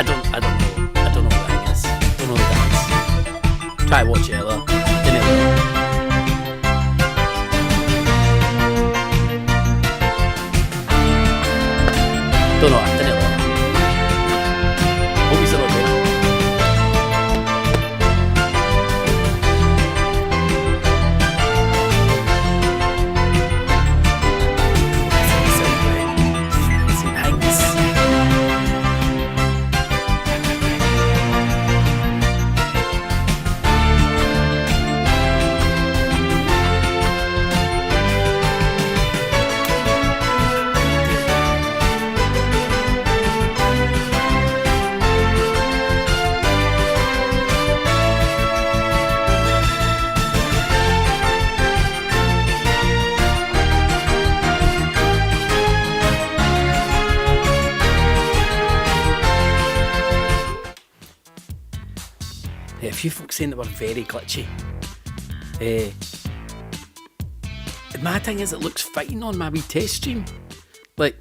I don't know. I don't know what the thing is. I don't know the dance. Try to watch it earlier. Didn't it? Don't know. I didn't know. Hope he's not doing it. A few folks saying that we're very glitchy. My thing is, it looks fine on my wee test stream. Like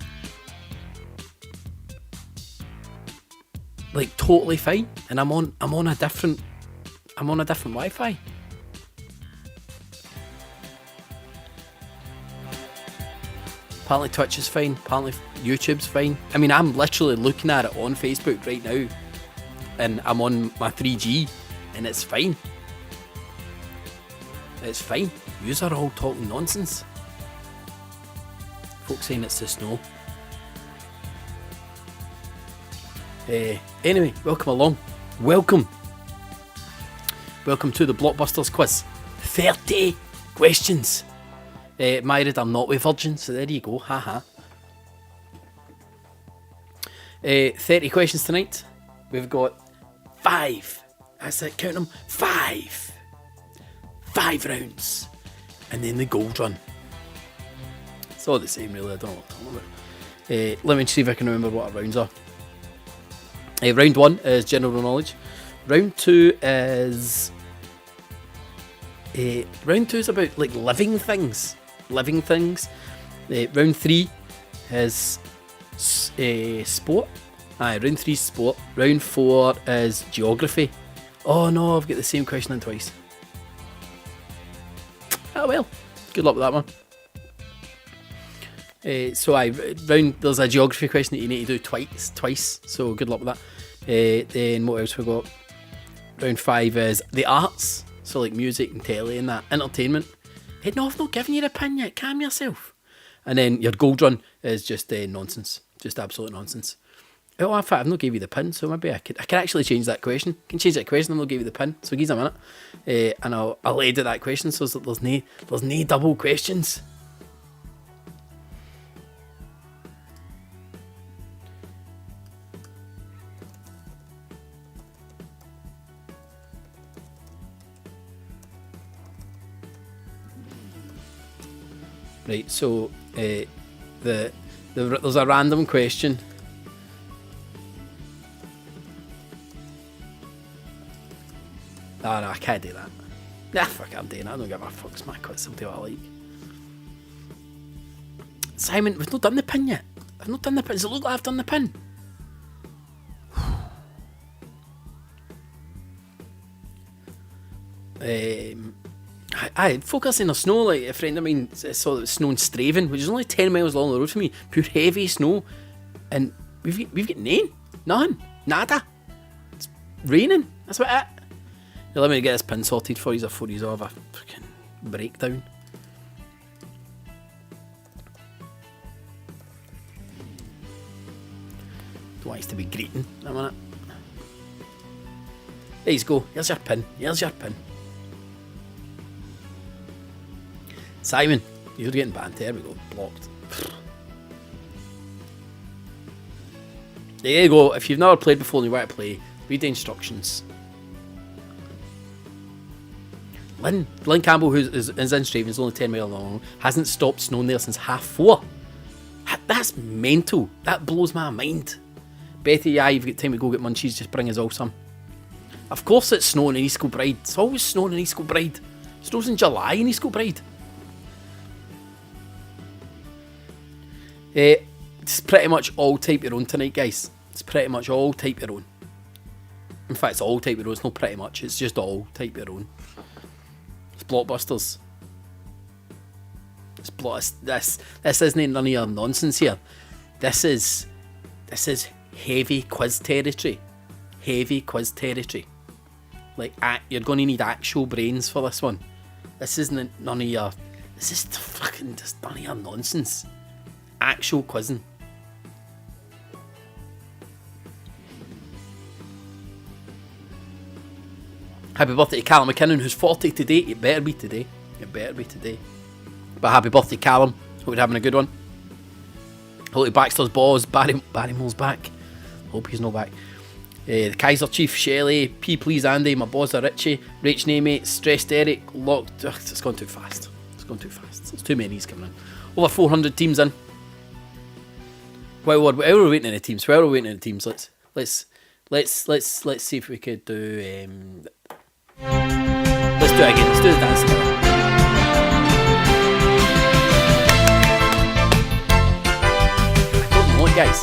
totally fine. And I'm on a different Wi-Fi. Apparently Twitch is fine. Apparently YouTube's fine. I mean, I'm literally looking at it on Facebook right now, and I'm on my 3G. And it's fine. It's fine. Yous are all talking nonsense. Folks saying it's the snow. Anyway, welcome along. Welcome to the Blockbusters Quiz. 30 questions. Married, I'm not with virgin, so there you go. Haha. 30 questions tonight. We've got 5. I said, count them, 5 rounds, and then the gold run. It's all the same, really. I don't know what I'm talking about. Let me see if I can remember what our rounds are. Round 1 is general knowledge. Round 2 is about like living things. Round 3 is sport. Round 3 is sport. Round 4 is geography. Oh no, I've got the same question in twice. Oh well, good luck with that one. There's a geography question that you need to do twice, so good luck with that. Then what else we got? Round 5 is the arts, so like music and telly and that, entertainment. Hey, no, I've not given you the pin yet, calm yourself. And then your gold run is just nonsense, just absolute nonsense. Oh, in fact, I've not gave you the pin, so maybe I can actually change that question. I can change that question and I'll give you the pin. So give us a minute, and I'll edit that question so that there's no double questions. Right, so there's a random question. No, I can't do that. Nah, fuck it, I'm doing it. I don't give a fuck. It's my quiz. I'll do what I like. Simon, we've not done the pin yet. I've not done the pin. Does it look like I've done the pin? Focusing on snow, like a friend of mine saw that it was snowing Straven, which is only 10 miles along the road from me. Pure heavy snow. And we've got nothing. Nada. It's raining. That's about it. Let me get this pin sorted for you before you have a fucking breakdown. Don't want us to be greeting in a minute. There you go. Here's your pin. Simon, you're getting banned. There we go. Blocked. There you go. If you've never played before and you want to play, read the instructions. Lynn Campbell, who is in Straven, is only 10 miles long, hasn't stopped snowing there since 4:30. That's mental. That blows my mind. Betty, you've got time to go get munchies, just bring us all some. Of course it's snowing in East Kilbride. It's always snowing in East Kilbride. It snows in July in East Kilbride. It's pretty much all type your own tonight, guys. It's pretty much all type your own. In fact, it's all type your own. It's not pretty much. It's just all type your own. It's Blockbusters. This isn't none of your nonsense here. This is heavy quiz territory. Heavy quiz territory. Like, you're going to need actual brains for this one. This isn't none of your... This is fucking just none of your nonsense. Actual quizzing. Happy birthday to Callum McKinnon, who's 40 today. It better be today. But happy birthday, Callum. Hope you're having a good one. Hello to Baxter's boss. Barrymore's back. Hope he's not back. The Kaiser Chief, Shelley, P Please Andy, my boss Richie, Rach Namey, Stressed Eric, Locked. It's gone too fast. There's too many coming in. Over 400 teams in. While we're waiting in the teams, let's see if we could do. Let's do it again. Let's do the dance together. I don't know it, guys.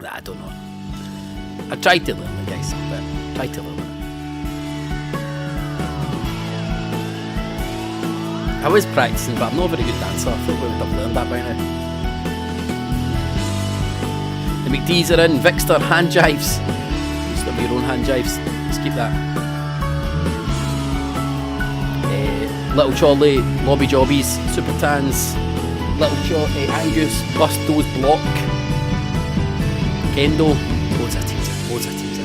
I don't know. I tried to learn it, guys, but I tried to learn it. I was practicing, but I'm not a very good dancer. I thought we would have learned that by now. The McDees are in. Vixter, hand jives. Used to have your own hand jives. Let's keep that. Little Charlie, Lobby Jobbies, Super Tans, Little Charlie, Angus, Bustos, Block, Kendo. Loads of teams in.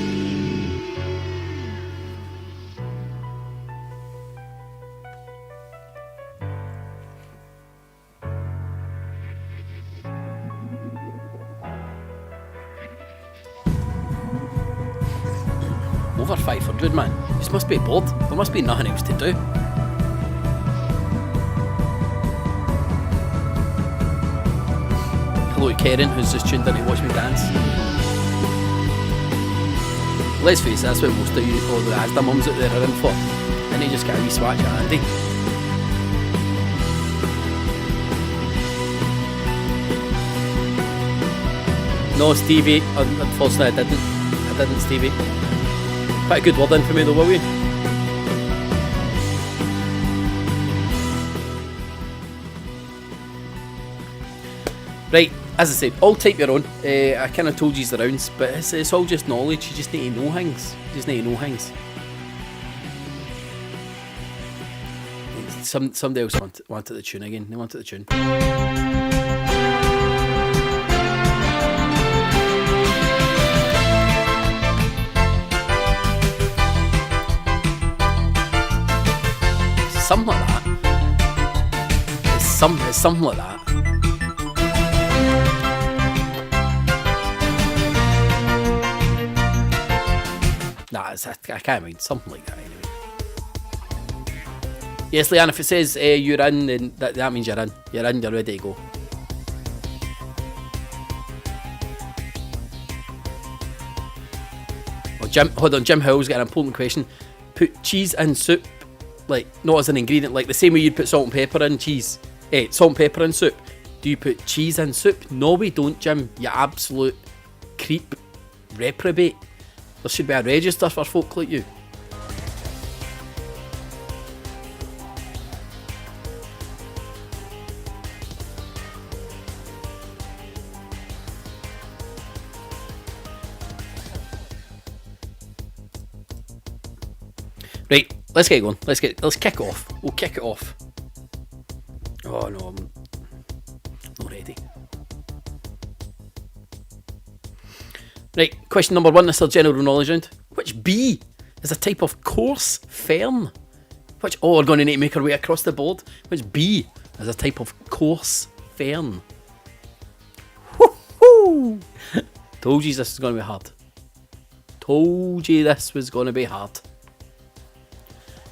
Over 500, man. This must be bored. There must be nothing else to do. Hello to Karen, who's just tuned in to watch me dance. Let's face it, that's what most of you, all the Asda mums out there are in for. And they just get a wee swatch at Andy. No, Stevie, unfortunately I didn't, Stevie. Put a good word in for me though, will you? Right, as I said, all type your own. I kind of told you the rounds, but it's all just knowledge. You just need to know things. Somebody else wanted the tune again. They wanted the tune. Something like that. It's something like that. Nah, I can't mind. Something like that anyway. Yes, Leanne, if it says you're in, then that means you're in. You're in, you're ready to go. Oh, Jim Hill's got an important question. Put cheese in soup. Like, not as an ingredient, like the same way you'd put salt and pepper in cheese. Salt and pepper in soup. Do you put cheese in soup? No, we don't, Jim. You absolute creep. Reprobate. There should be a register for folk like you. Right, let's get going. Let's kick off. We'll kick it off. Oh no, I'm not ready. Right, question number 1. This is general knowledge round. Which bee is a type of coarse fern? We're going to need to make our way across the board. Which bee is a type of coarse fern? Woohoo! Told you this was going to be hard.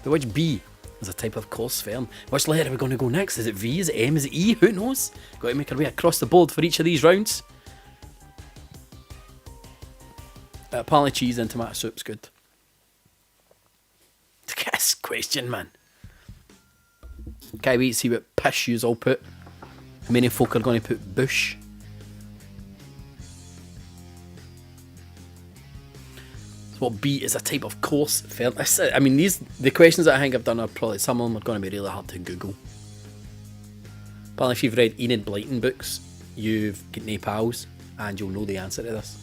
But which bee is a type of coarse fern? Which letter are we going to go next? Is it V? Is it M? Is it E? Who knows? Got to make our way across the board for each of these rounds. Apparently cheese and tomato soup's good. This question, man. Can't wait to see what pish yous all put. Many folk are going to put bush. So what B is a type of coarse fairness. I mean, the questions that I think I've done are probably, some of them are going to be really hard to Google. Apparently if you've read Enid Blyton books, you've got no pals, and you'll know the answer to this.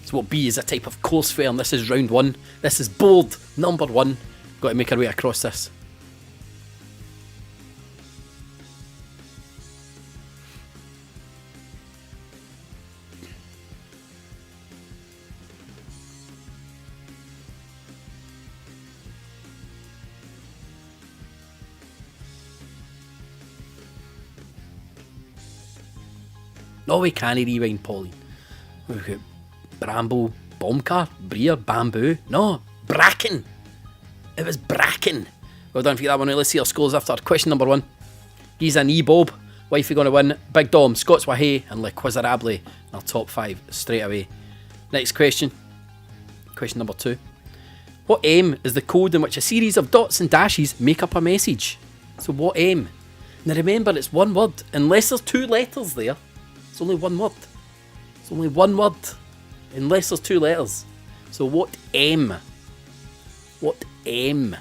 So what B is a type of coarse fare, and this is round 1. This is board number 1. Got to make our way across this. No, we can't rewind, Pauline. We've got Bramble, Bombcar, Breer, Bamboo. No, Bracken. It was Bracken. Well done for that one. Let's see our scores after question number 1. He's an E-Bob. Wifey going to win. Big Dom, Scots Wahey, and Le Quizarable in our top 5 straight away. Next question. Question number 2. What M is the code in which a series of dots and dashes make up a message? So what M? Now remember, it's one word. Unless there's 2 letters there, it's only one word. It's only one word. Unless there's 2 letters. So what M? What M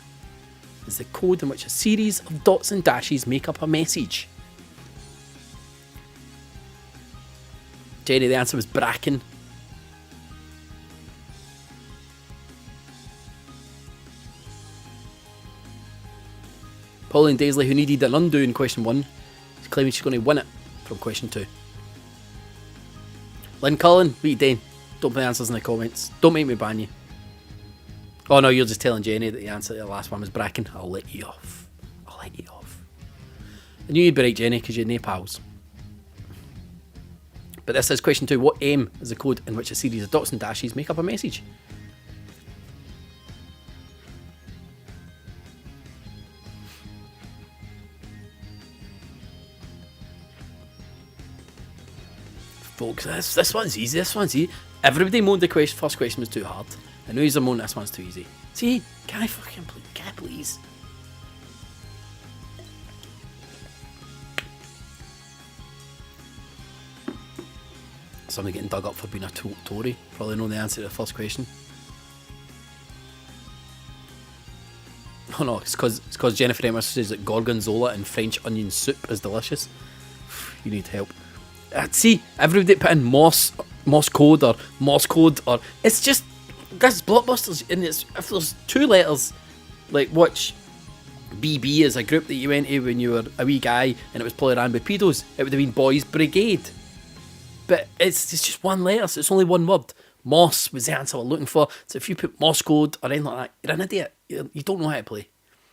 is the code in which a series of dots and dashes make up a message? Jenny, the answer was Bracken. Pauline Daisley, who needed an undo in question 1, is claiming she's going to win it from question 2. Lynn Cullen, what are you doing? Don't put the answers in the comments. Don't make me ban you. Oh no, you're just telling Jenny that the answer to the last one was Bracken. I'll let you off. I'll let you off. I knew you'd be right, Jenny, because you're no pals. But this is question 2. What M is the code in which a series of dots and dashes make up a message? Folks, this one's easy. This one's easy. Everybody moaned the first question was too hard. I know he's a moan. This one's too easy. See, can I please? Somebody getting dug up for being a Tory. Probably know the answer to the first question. Oh no, it's because Jennifer Emerson says that gorgonzola and French onion soup is delicious. You need help. See, everybody put in Morse code or Morse code, or it's just this Blockbusters, and it's, if there's 2 letters, like which BB is a group that you went to when you were a wee guy, and it was probably ran by pedos, it would have been Boys Brigade. But it's just 1 letter, so it's only 1 word. Moss was the answer we're looking for. So if you put Morse code or anything like that, you're an idiot. You don't know how to play.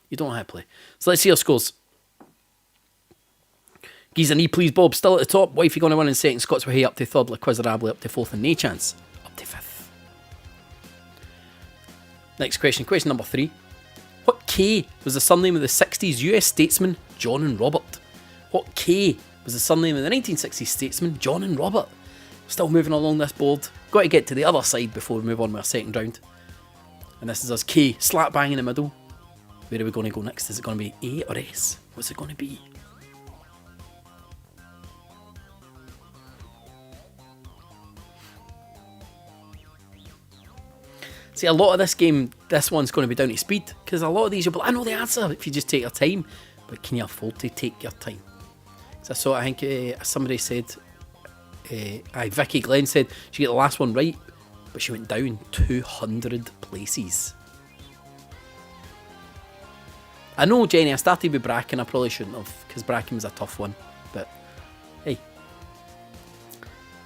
You don't know how to play. So let's see our scores. Geese and E, please, Bob, still at the top. Wifey going to win in second. Scots Wahey up to third. Le Quizarable up to fourth. And no chance up to fifth. Next question. Question number 3. What K was the surname of the 60s US statesman John and Robert? What K was the surname of the 1960s statesman John and Robert? Still moving along this board. Got to get to the other side before we move on with our second round. And this is us K, slap bang in the middle. Where are we going to go next? Is it going to be A or S? What's it going to be? See, a lot of this game, this one's going to be down to speed, because a lot of these you'll be like, I know the answer if you just take your time, but can you afford to take your time? So I saw, I think somebody said, Vicky Glenn said she got the last one right, but she went down 200 places. I know, Jenny, I started with Bracken, I probably shouldn't have, because Bracken was a tough one, but hey.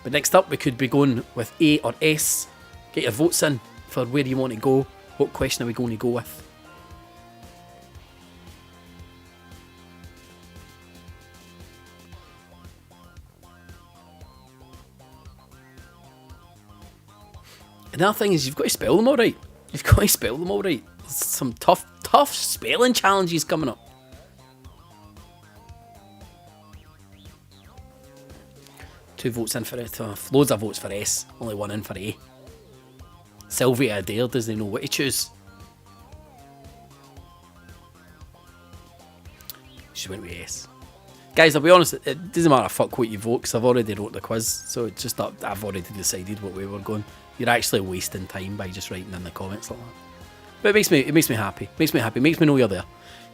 But next up, we could be going with A or S. Get your votes in for where you want to go. What question are we going to go with? Another thing is you've got to spell them all right. You've got to spell them all right. There's some tough spelling challenges coming up. 2 votes in for it. Loads of votes for S. Only 1 in for A. Sylvia Adair doesn't know what to choose. She went with S. Guys, I'll be honest, it doesn't matter fuck what you vote, because I've already wrote the quiz, so it's just that I've already decided what way we're going. You're actually wasting time by just writing in the comments like that. But it makes me happy. Makes me know you're there.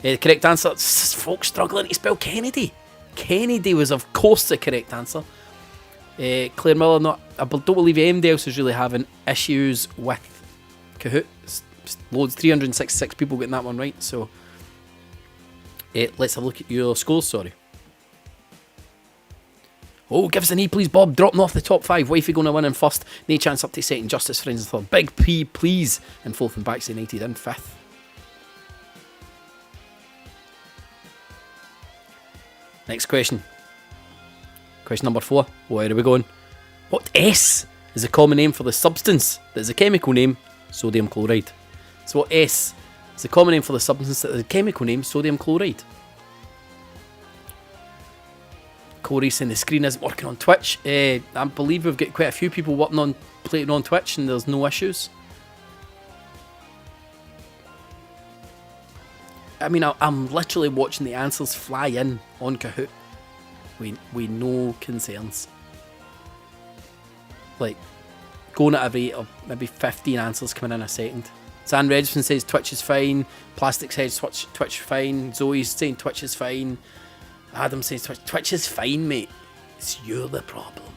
The correct answer, folks struggling to spell Kennedy. Kennedy was of course the correct answer. Claire Miller, I don't believe anybody else is really having issues with Kahoot. Loads, 366 people getting that one right, so let's have a look at your scores, sorry. Oh, give us an E, please, Bob. Dropping off the top 5. Wifey going to win in first. No chance up to second. Justice Friends in third. Big P, please, in fourth. And Backs United in fifth. Next question. Question number 4. Where are we going? What S is a common name for the substance that is a chemical name, sodium chloride? So what S is a common name for the substance that is a chemical name, sodium chloride? Corey saying the screen isn't working on Twitch. I believe we've got quite a few people playing on Twitch and there's no issues. I mean, I'm literally watching the answers fly in on Kahoot. We no concerns. Like, going at a rate of maybe 15 answers coming in a second. San Redson says Twitch is fine. Plastic says Twitch fine. Zoe's saying Twitch is fine. Adam says Twitch is fine, mate. It's you're the problem.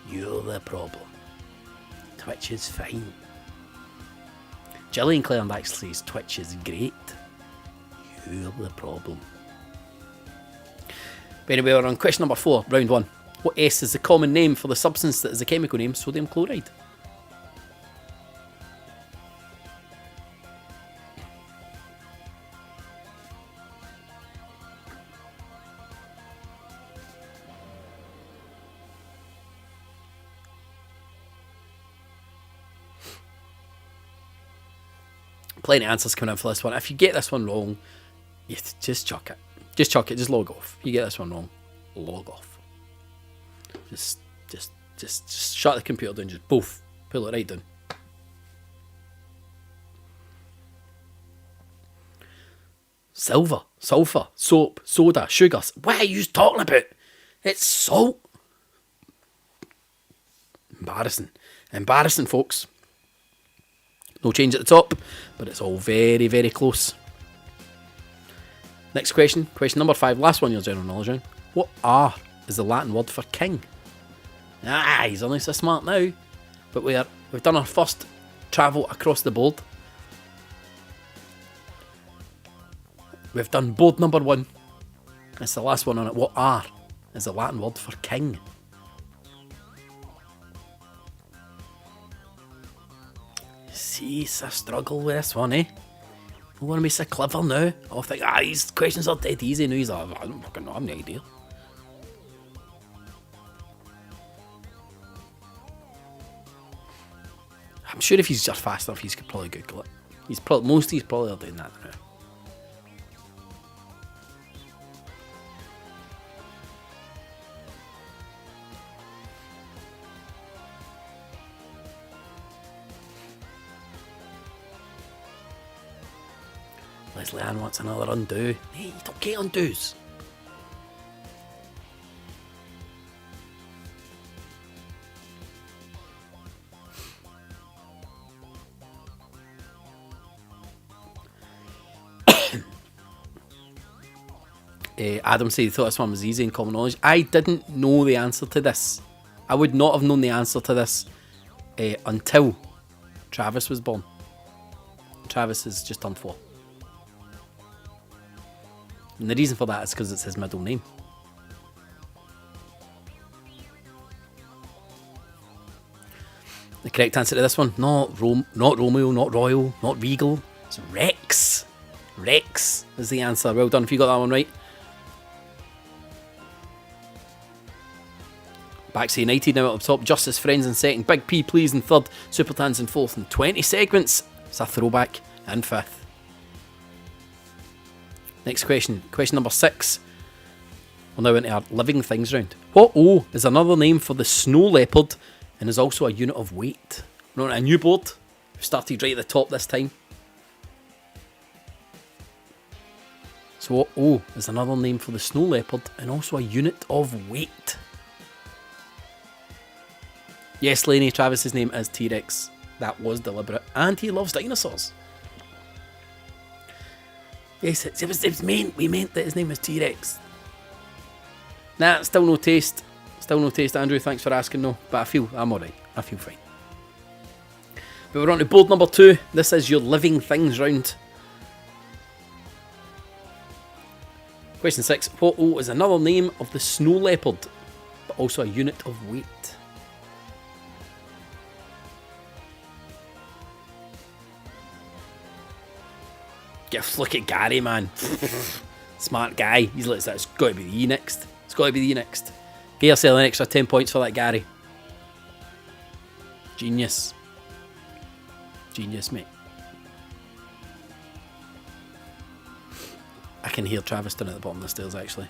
You're the problem. Twitch is fine. Gillian Clarend actually says Twitch is great. You're the problem. But anyway, we're on question number 4, round 1. What S is the common name for the substance that is a chemical name, sodium chloride? Plenty of answers coming in for this one. If you get this one wrong, you just chuck it. Just chuck it. Just log off. If you get this one wrong, log off. Just shut the computer down. Just poof, pull it right down. Silver, sulfur, soap, soda, sugar. What are you talking about? It's salt. Embarrassing, folks. No change at the top, but it's all very, very close. Next question, question number 5, last one, your general knowledge round. What R is the Latin word for king? He's only so smart now. But we've done our first travel across the board. We've done board number 1. It's the last one on it. What R is the Latin word for king? See, it's a struggle with this one, eh? I want to be so clever now. I'll think, these questions are dead easy. No, he's like, I don't fucking know, I have no idea. I'm sure if he's just fast enough, he could probably Google it. Most of he's probably are doing that now. Leslie Ann wants another undo. Hey, you don't get undos. Adam said he thought this one was easy in common knowledge. I didn't know the answer to this. I would not have known the answer to this until Travis was born. Travis is just turned 4. And the reason for that is because it's his middle name. The correct answer to this one, not Romeo, not Royal, not Regal. It's Rex. Rex is the answer. Well done if you got that one right. Back to United now at the top. Justice Friends in second. Big P Please in third. Supertans in fourth. And 20 segments. It's a throwback in fifth. Next question. Question number 6. We're now into our living things round. What O is another name for the snow leopard and is also a unit of weight? We're on a new board. We started right at the top this time. So what O is another name for the snow leopard and also a unit of weight? Yes, Laney, Travis's name is T-Rex. That was deliberate. And he loves dinosaurs. Yes, it was meant. We meant that his name was T-Rex. Nah, still no taste. Still no taste, Andrew. Thanks for asking, no. But I'm alright. I feel fine. But we're on to board number 2. This is your living things round. Question 6. What O is another name of the snow leopard, but also a unit of weight? Look at Gary, man. Smart guy. He's like, it's got to be the E next. It's got to be the E next. Get yourself an extra 10 points for that, Gary. Genius. Genius, mate. I can hear Travis down at the bottom of the stairs, actually.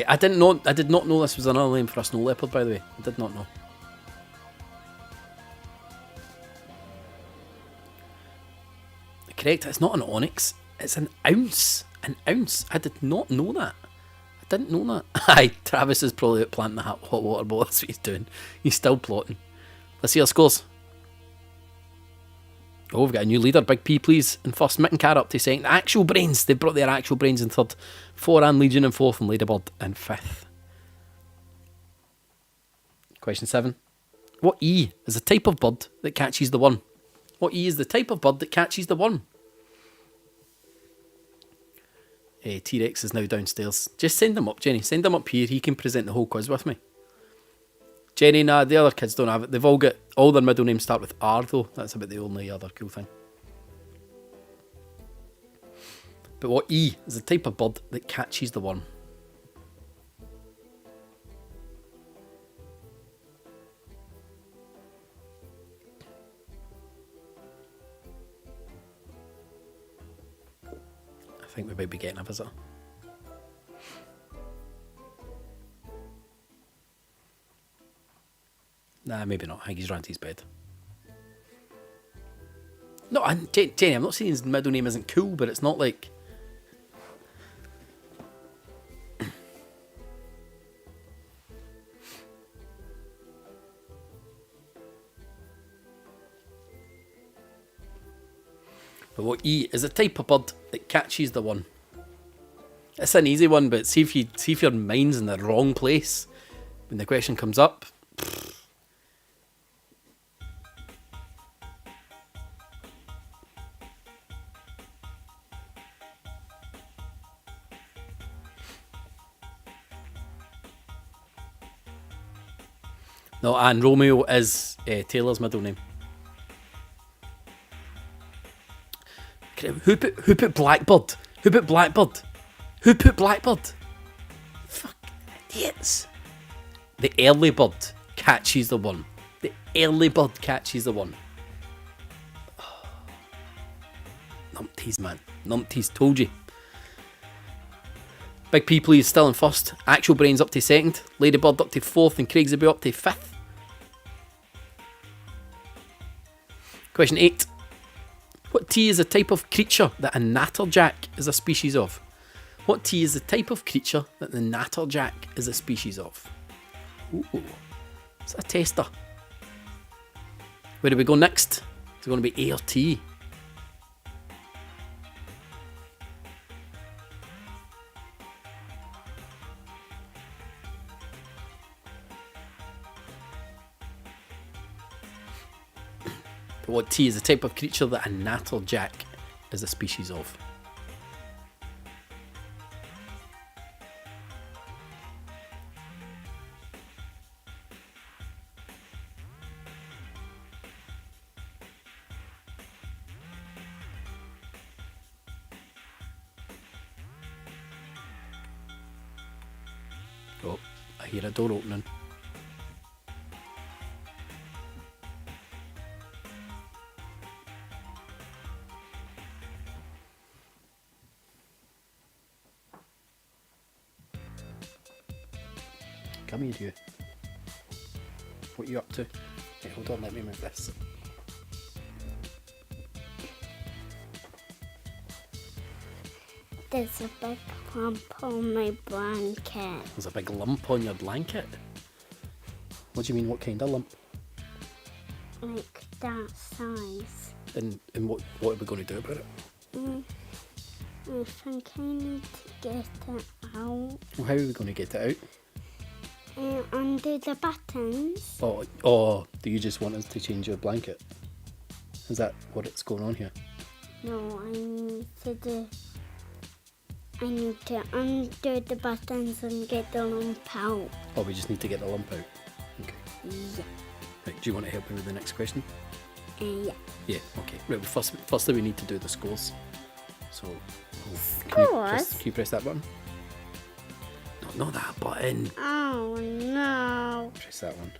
I did not know this was another name for a snow leopard, by the way. I did not know. Correct, it's not an onyx, it's an ounce. An ounce. I did not know that. I didn't know that. Aye, Travis is probably out planting the hot water ball. That's what he's doing. He's still plotting. Let's see our scores. Oh, we've got a new leader. Big P, please. In first, Mick and Car up to second. Actual Brains. They brought their actual Brains in third. 4 and Legion in fourth, and Ladybird in fifth. Question 7. What E is the type of bird that catches the worm? What E is the type of bird that catches the worm? T-Rex is now downstairs. Just send him up, Jenny. Send him up here. He can present the whole quiz with me. Jenny, nah, the other kids don't have it. They've all got, all their middle names start with R though. That's about the only other cool thing. But what E is the type of bird that catches the worm? I think we might be getting a visitor. Nah, maybe not. I think he's round to his bed. No, Jenny, I'm not saying his middle name isn't cool, but it's not like... But what E is a type of bird that catches the one. It's an easy one, but see if your mind's in the wrong place when the question comes up. No, and Romeo is Taylor's middle name. Who put Blackbird? Who put Blackbird? Who put Blackbird? Fuck idiots. The early bird catches the one. The early bird catches the one. Oh. Numpties, man. Numpties, told you. Big P, please, still in first. Actual Brains up to second. Ladybird up to fourth, and Craig's about up to fifth. Question 8. What T is a type of creature that a natterjack is a species of? What T is the type of creature that the natterjack is a species of? Ooh, it's a tester. Where do we go next? Is it going to be A or T? But what T is the type of creature that a natterjack is a species of? Oh, I hear a door opening. Come here, you. What are you up to? Hey, hold on, let me move this. There's a big lump on my blanket. There's a big lump on your blanket. What do you mean, what kind of lump? Like that size. And what are we going to do about it? I think I need to get it out. Well, how are we going to get it out? Undo the buttons. Oh, do you just want us to change your blanket? Is that what's going on here? No, I need to undo the buttons and get the lump out. Oh, we just need to get the lump out. Okay. Yeah. Right, do you want to help me with the next question? Yeah. Yeah, okay. Right, well, firstly we need to do the scores. So, Scores? Can you press that button? No, not that button. Oh no. Press that one.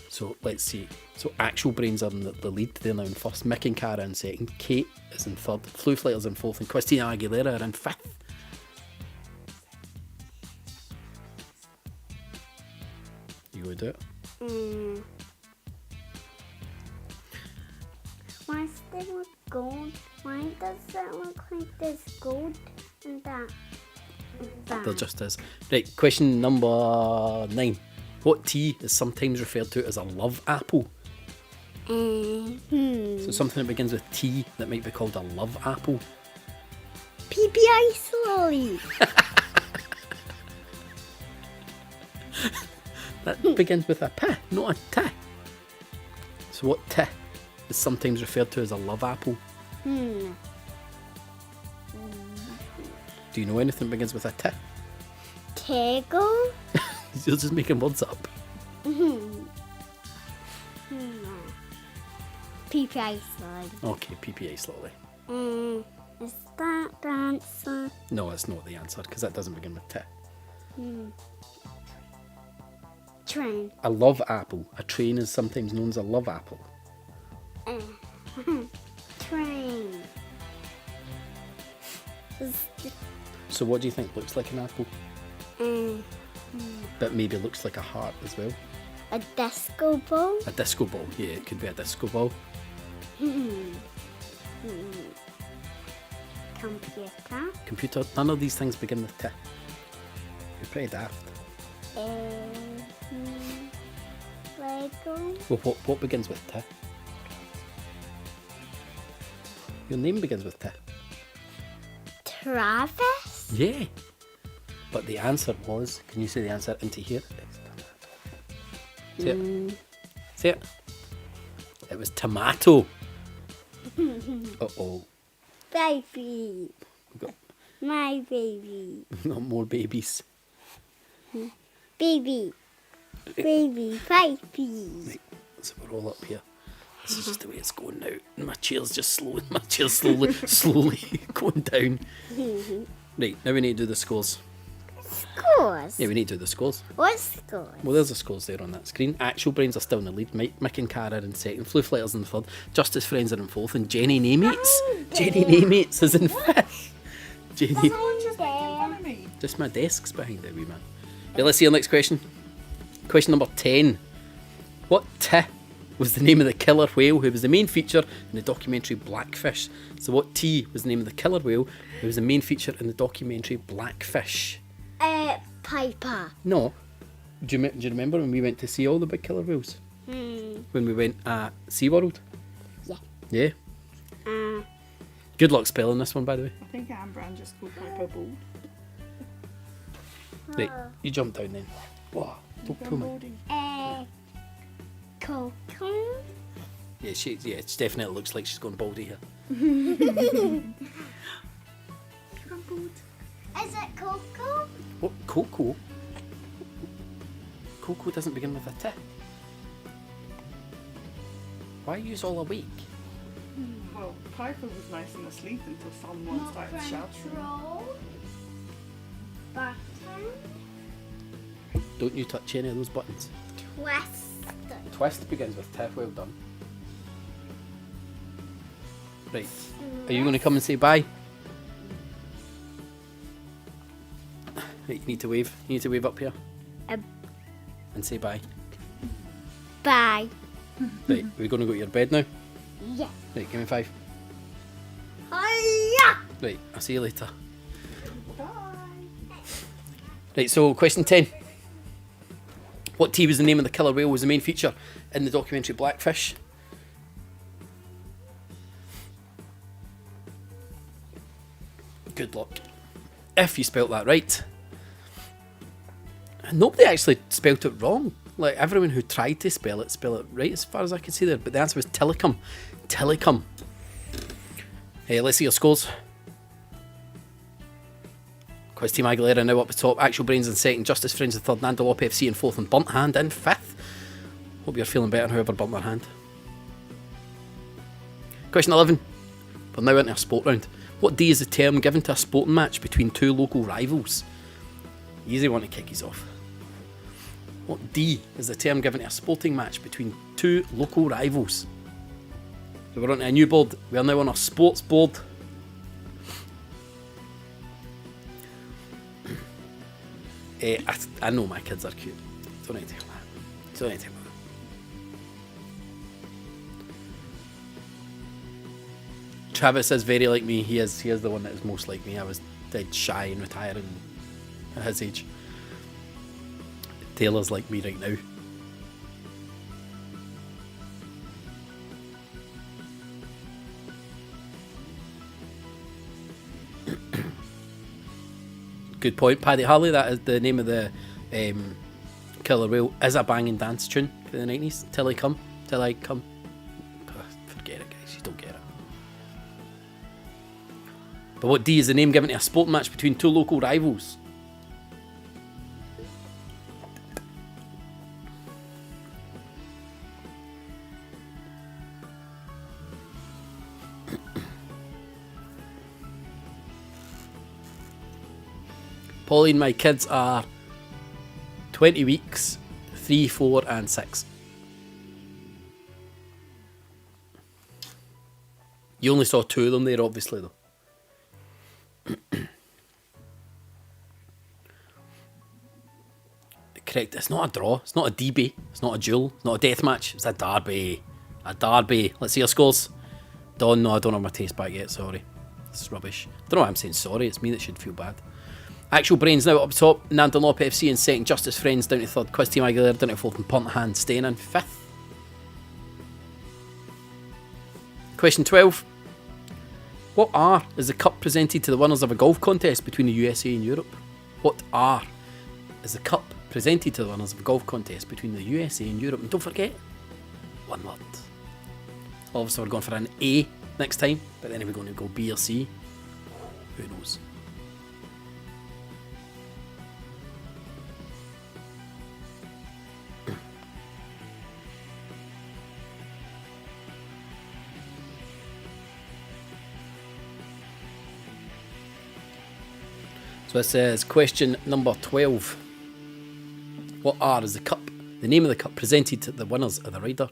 So, let's see. So, Actual Brains are in the lead. They're now in first. Mick and Cara in second. Kate is in third. Flu Flighters in fourth. And Christina Aguilera are in fifth. You would do it? Why does it look gold? Why does it look like there's gold in that? There just is. Right, question number 9. What tea is sometimes referred to as a love apple? So something that begins with T that might be called a love apple. PBI slowly. That begins with a P, not a T. So what T is sometimes referred to as a love apple? Hmm. Do you know anything that begins with a T? Kegel? You're just making words up. PBI slowly. Okay, PPA slowly. Is that the answer? No, it's not the answer because that doesn't begin with T. Train. A love apple. A train is sometimes known as a love apple. Train. So what do you think looks like an apple? But maybe looks like a heart as well. A disco ball? A disco ball. Yeah, it could be a disco ball. Computer. None of these things begin with T. You're pretty daft. Lego? Well, what begins with T? Your name begins with T. Travis? Yeah. But the answer was, can you say the answer into here? Say it. Say it. It was tomato. Uh-oh. Baby. We've got, My baby. we've got more babies. Baby. Baby. Baby. Right, so we're all up here. This is just the way it's going now. And my chair's just slowly going down. Right, now we need to do the scores. Scores? Yeah, we need to do the scores. What scores? Well, there's the scores there on that screen. Actual Brains are still in the lead. Mick and Cara are in second. Flu Flighters in third. Justice Friends are in fourth. And Jenny Namates is in fifth. Jenny. Just my desk's behind it, wee man. Yeah, let's see your next question. Question number 10. What T was the name of the killer whale who was the main feature in the documentary Blackfish? So what T was the name of the killer whale who was the main feature in the documentary Blackfish? Piper. No. Do you remember when we went to see all the big killer whales? When we went at SeaWorld? Yeah. Yeah? Good luck spelling this one, by the way. I think Amber and just called Piper Bald. Right, you jump down then. Whoa, don't pull me. Coco. Yeah, it definitely looks like she's going baldy here. Is it Coco? What? Coco? Coco doesn't begin with a T. Why are you all awake? Well, Piper was nice and asleep until someone started shouting. Button. Don't you touch any of those buttons. Twist. Twist begins with T. Well done. Right. Are you going to come and say bye? Right, you need to wave. You need to wave up here. And say bye. Bye. Right, we're going to go to your bed now. Yeah. Right, give me 5. Hiya! Right, I'll see you later. Bye. Right, so question 10. What tea was the name of the killer whale was the main feature in the documentary Blackfish? Good luck. If you spelt that right. Nobody actually spelt it wrong. Like, everyone who tried to spell it right as far as I could see there. But the answer was Tillicum. Tillicum. Hey, let's see your scores. Quiz Team Aguilera now up the top. Actual Brains in second. Justice Friends in third. Nandalop FC in fourth. And Burnt Hand in fifth. Hope you're feeling better whoever burnt their hand. Question 11. We're now into a sport round. What day is the term given to a sporting match between two local rivals? Easy one to kick us off. What D is the term given to a sporting match between two local rivals? So we're on to a new board. We are now on our sports board. I know my kids are cute. Don't need to take that. Don't need to take that. Travis is very like me. He is the one that is most like me. I was dead shy and retiring at his age. Taylor's like me right now. Good point, Paddy Harley. That is the name of the killer whale. Is a banging dance tune for the 90s. Till I come. Forget it, guys. You don't get it. But what D is the name given to a sporting match between two local rivals? Pauline, my kids are 20 weeks, 3, 4 and 6. You only saw 2 of them there, obviously, though. Correct, it's not a draw, it's not a DB, it's not a duel, it's not a death match, it's a derby. A derby. Let's see your scores. Don, no, I don't have my taste back yet, sorry. This is rubbish. I don't know why I'm saying sorry, it's me that should feel bad. Actual Brains now up top. Nandalop FC in second. Justice Friends down to third. Quiz Team Aguilera down to fourth. And Burnt Hand staying in fifth. Question 12. What R is the cup presented to the winners of a golf contest between the USA and Europe? What R is the cup presented to the winners of a golf contest between the USA and Europe? And don't forget, one word. Obviously we're going for an A next time, but then we're going to go B or C. Who knows? So this is question number 12. What R is the cup? The name of the cup presented to the winners of the rider.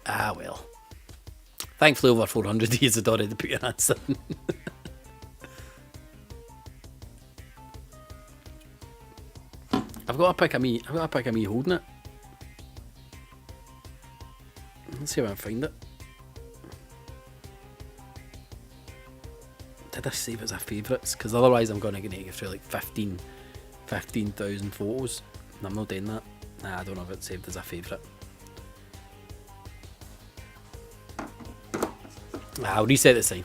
Ah well. Thankfully over 400 years had already put your answer in. I've got a pic of me holding it. Let's see if I can find it. Did I save it as a favourites? Because otherwise I'm going to get through like 15,000 photos. And I'm not doing that. Nah, I don't have it saved as a favourite. I'll reset the sign.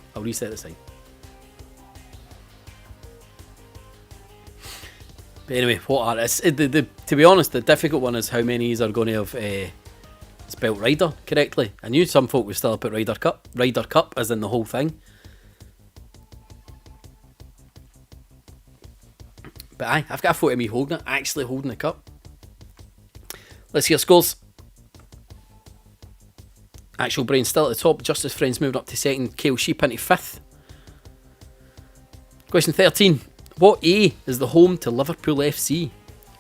But anyway, what are to be honest, the difficult one is how many are going to have spelt Ryder correctly. I knew some folk would still put Ryder Cup as in the whole thing. But aye, I've got a photo of me holding it, actually holding the cup. Let's see your scores. Actual Brain still at the top, Justice Friends moving up to second, Kale Sheep into fifth. Question 13. What A is the home to Liverpool FC?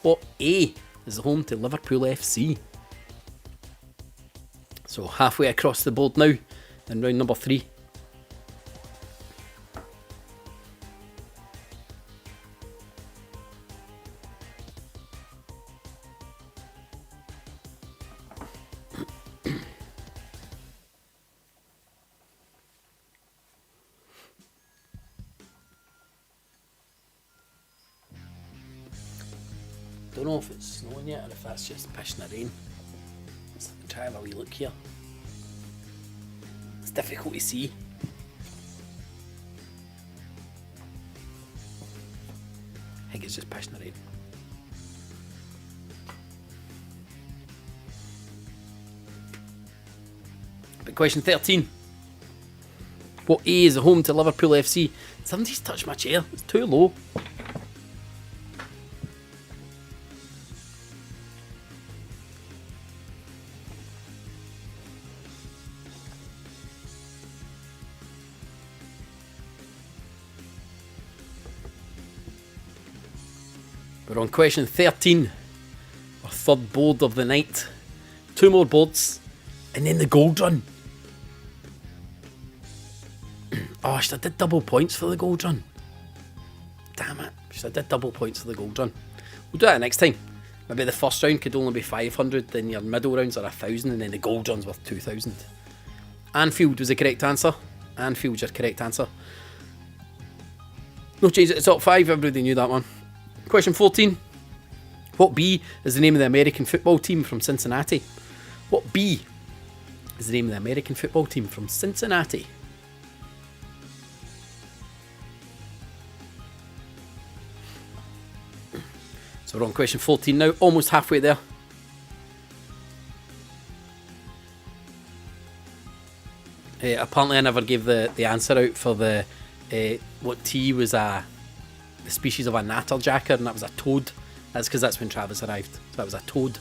What A is home to Liverpool FC? So halfway across the board now in round number 3. Don't know if it's snowing yet or if that's just pissing the rain. Let's try have a wee look here. It's difficult to see. I think it's just pissing the rain. But question 13. What A is home to Liverpool FC? Somebody's touched my chair. It's too low. We're on question 13, our third board of the night. 2 more boards, and then the gold run. Oh, I should have did double points for the gold run. Damn it, should have did double points for the gold run. We'll do that next time. Maybe the first round could only be 500, then your middle rounds are 1,000, and then the gold run's worth 2,000. Anfield was the correct answer. Anfield's your correct answer. No change at the top 5, everybody knew that one. Question 14. What B is the name of the American football team from Cincinnati? What B is the name of the American football team from Cincinnati? So we're on question 14 now, almost halfway there. Apparently I never gave the answer out for the what T was the species of a natterjacker, and that was a toad. That's because that's when Travis arrived. So that was a toad.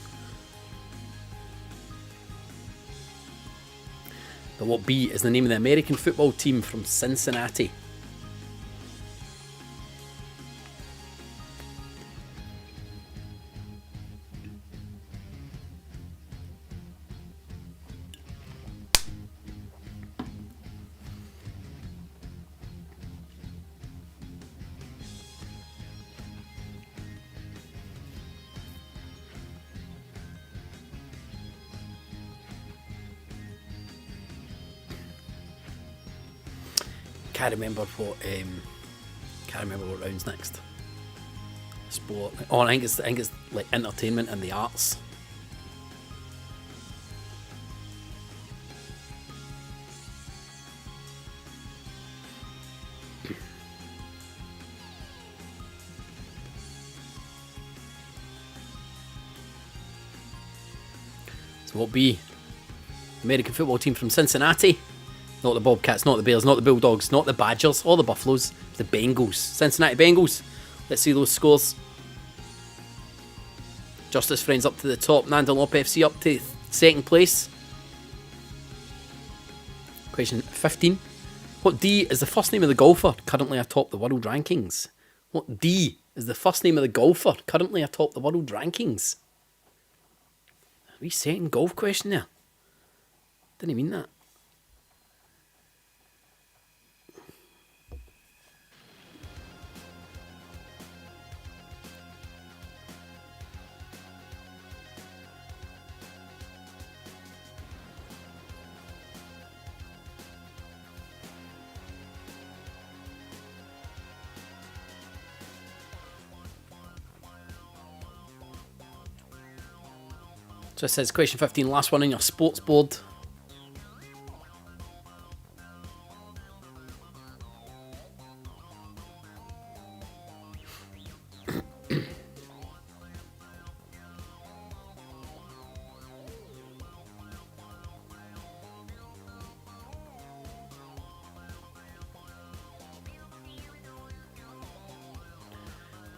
But what B is the name of the American football team from Cincinnati? Can't remember what round's next. Sport. Oh, I think it's like entertainment and the arts. So what B? American football team from Cincinnati. Not the Bobcats, not the Bears, not the Bulldogs, not the Badgers, or the Buffaloes. The Bengals. Cincinnati Bengals. Let's see those scores. Justice Friends up to the top. Nandalop FC up to 2nd place. Question 15. What D is the first name of the golfer currently atop the world rankings? What D is the first name of the golfer currently atop the world rankings? Are we second golf question there? Didn't mean that. So it says question 15, last one on your sports board.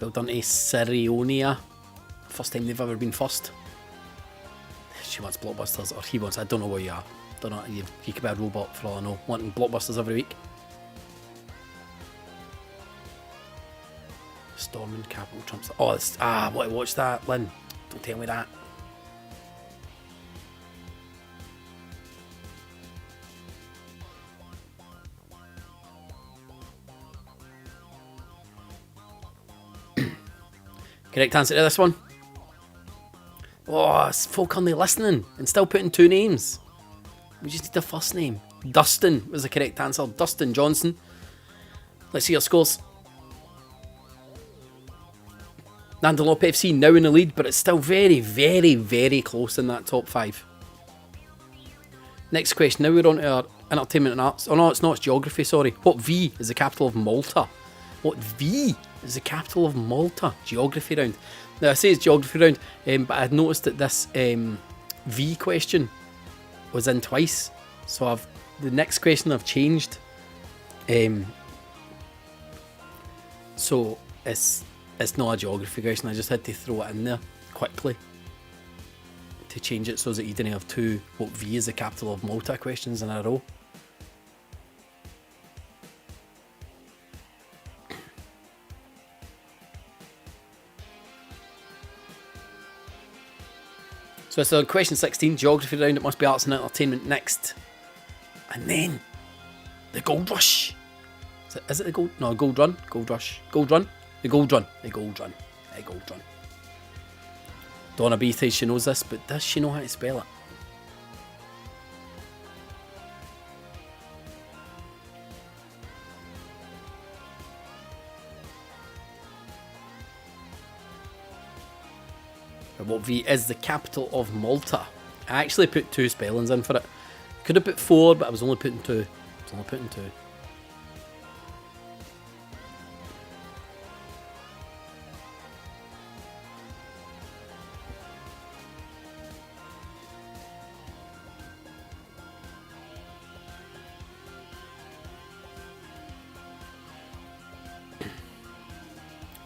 Well done to Sirionia. First time they've ever been first. She wants Blockbusters, or he wants, I don't know where you are. Don't know, you could be a robot for all I know, wanting Blockbusters every week. Storming Capital Trumps. Oh, I want to watch that, Lynn. Don't tell me that. Correct answer to this one. Oh, it's folk only listening and still putting 2 names. We just need the first name. Dustin was the correct answer. Dustin Johnson. Let's see your scores. Nandalop FC now in the lead, but it's still very, very, very close in that top 5. Next question. Now we're on to our entertainment and arts. Oh no, it's not. It's geography, sorry. What V is the capital of Malta? What V is the capital of Malta? Geography round. Now I say it's geography round, but I noticed that this V question was in twice. So the next question I've changed. So it's not a geography question. I just had to throw it in there quickly to change it so that you didn't have 2 what V is the capital of Malta questions in a row. So it's on question 16, geography round. It must be arts and entertainment next. And then the gold rush. Is it the gold? No, gold run. Gold rush. Gold run. The gold run. The gold run. The gold run. Donna B thinks she knows this, but does she know how to spell it? What V is the capital of Malta? I actually put 2 spellings in for it. Could have put 4, but I was only putting 2.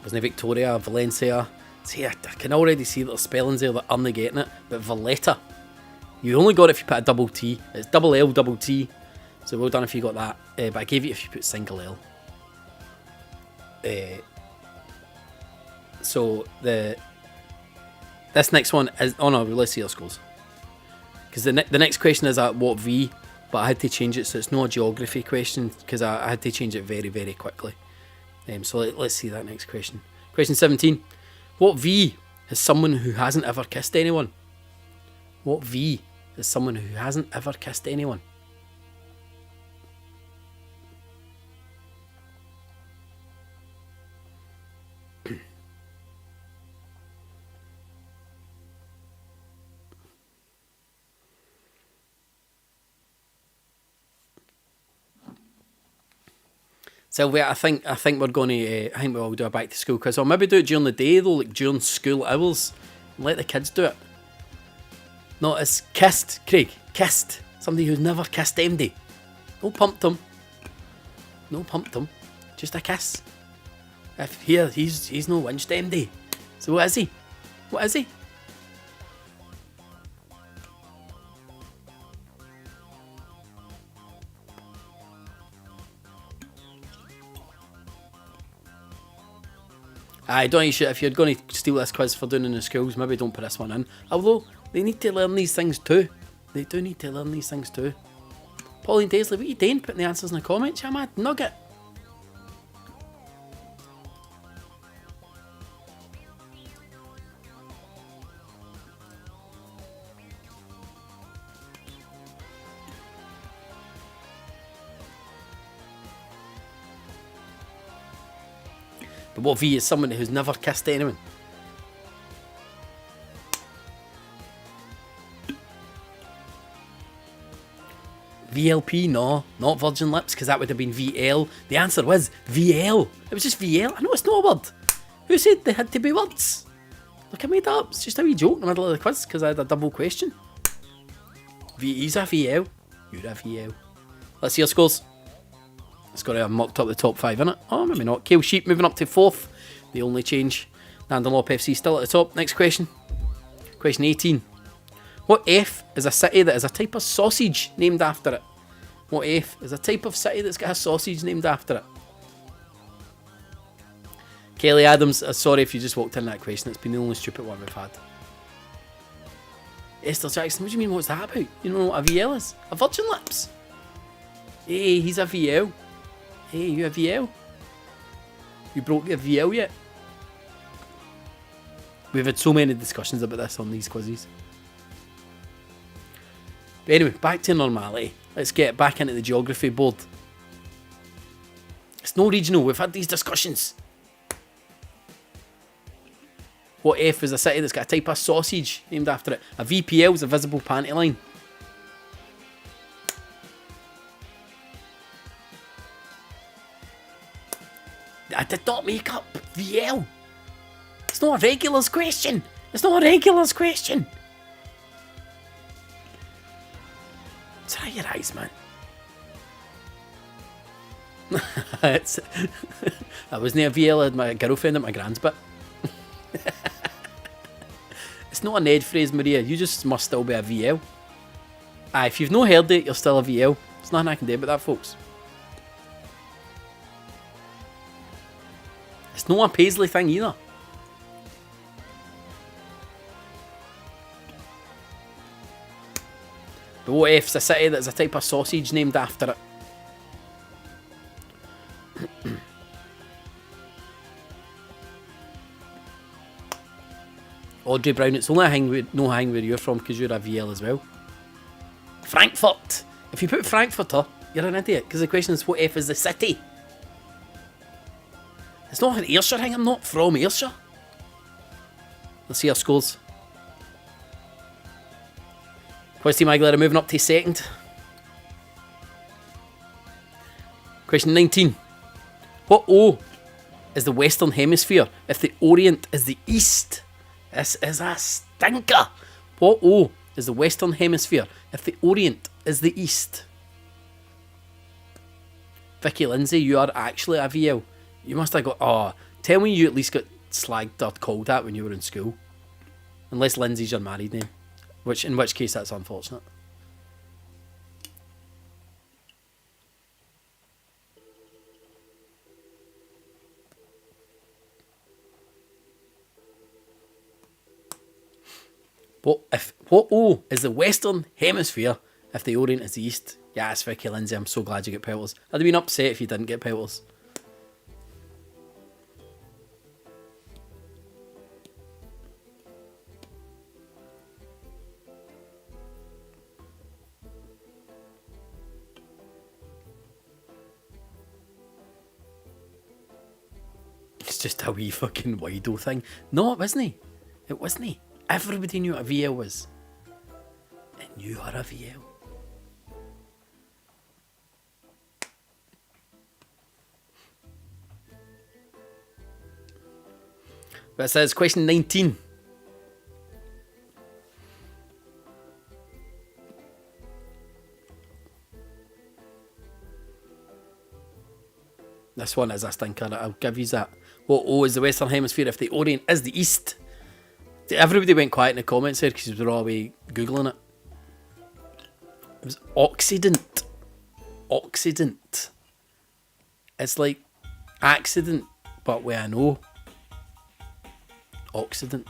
Wasn't it Victoria, Valencia? See, I can already see that the spellings there that aren't getting it, but Valletta. You only got it if you put a double T. It's double L, double T. So well done if you got that. But I gave you if you put single L. So this next one is... Oh no, let's see your scores. Because the next question is at what V, but I had to change it so it's not a geography question because I had to change it very, very quickly. So let's see that next question. Question 17. What V is someone who hasn't ever kissed anyone? What V is someone who hasn't ever kissed anyone? Sylvia, I think we're going to. I think we'll do a back to school quiz. Or maybe do it during the day though, like during school hours. And let the kids do it. No, it's kissed, Craig. Kissed. Somebody who's never kissed MD. No pumped him. No pumped him. Just a kiss. If here he's no winched MD. So what is he? What is he? I don't should, if you're going to steal this quiz for doing in the schools, maybe don't put this one in. Although, they need to learn these things too. They do need to learn these things too. Pauline Daisley, what are you doing? Putting the answers in the comments, you mad nugget. But what V is someone who's never kissed anyone? VLP? No, not Virgin Lips, because that would have been VL. The answer was VL. It was just VL. I know it's not a word. Who said they had to be words? Look, I made that up. It's just a wee joke in the middle of the quiz, because I had a double question. He's a VL. You're a VL. Let's see your scores. It's got to have mucked up the top 5, innit? Oh, maybe not. Kale Sheep moving up to 4th. The only change. Nandalop FC still at the top. Next question. Question 18. What F is a city that has a type of sausage named after it? What F is a type of city that's got a sausage named after it? Kelly Adams, sorry if you just walked in that question. It's been the only stupid one we've had. Esther Jackson, what do you mean, what's that about? You don't know what a VL is? A virgin lips? Hey, he's a VL. Hey, you a VL? You broke your VL yet? We've had so many discussions about this on these quizzes. But anyway, back to normality. Let's get back into the geography board. It's no regional, we've had these discussions. What F is a city that's got a type of sausage named after it? A VPL is a visible panty line. I did not make up VL. It's not a regulars question. It's not a regulars question. Try your eyes, man. I wasn't a VL, I had my girlfriend at my grand's bit. It's not a Ned phrase, Maria. You just must still be a VL. Aye, if you've not heard it, you're still a VL. There's nothing I can do about that, folks. It's not a Paisley thing either. But what F's a city that's a type of sausage named after it? Audrey Brown, it's only no hang where you're from because you're a VL as well. Frankfurt! If you put Frankfurter, you're an idiot because the question is what F is the city? It's not an Ayrshire thing, I'm not from Ayrshire. Let's see our scores. Quiz Team Aguilera moving up to second. Question 19. What O is the Western Hemisphere if the Orient is the East? This is a stinker. What O is the Western Hemisphere if the Orient is the East? Vicky Lindsay, you are actually a VL. You must have got... Oh, tell me you at least got slagged or called that when you were in school. Unless Lindsay's your married name. In which case that's unfortunate. What O is the Western Hemisphere if the Orient is the East? Yes, Vicky Lindsay, I'm so glad you get pelters. I'd have been upset if you didn't get pelters. It's just a wee fucking Wido thing. No, it wasn't. It wasn't. Everybody knew what a VL was. And you are a VL. But it says question 19. This one is a stinker, I'll give you that. What O is the Western Hemisphere if the Orient is the East? Everybody went quiet in the comments there because we were all away Googling it. It was Occident. Occident. It's like accident, but with an O. Occident.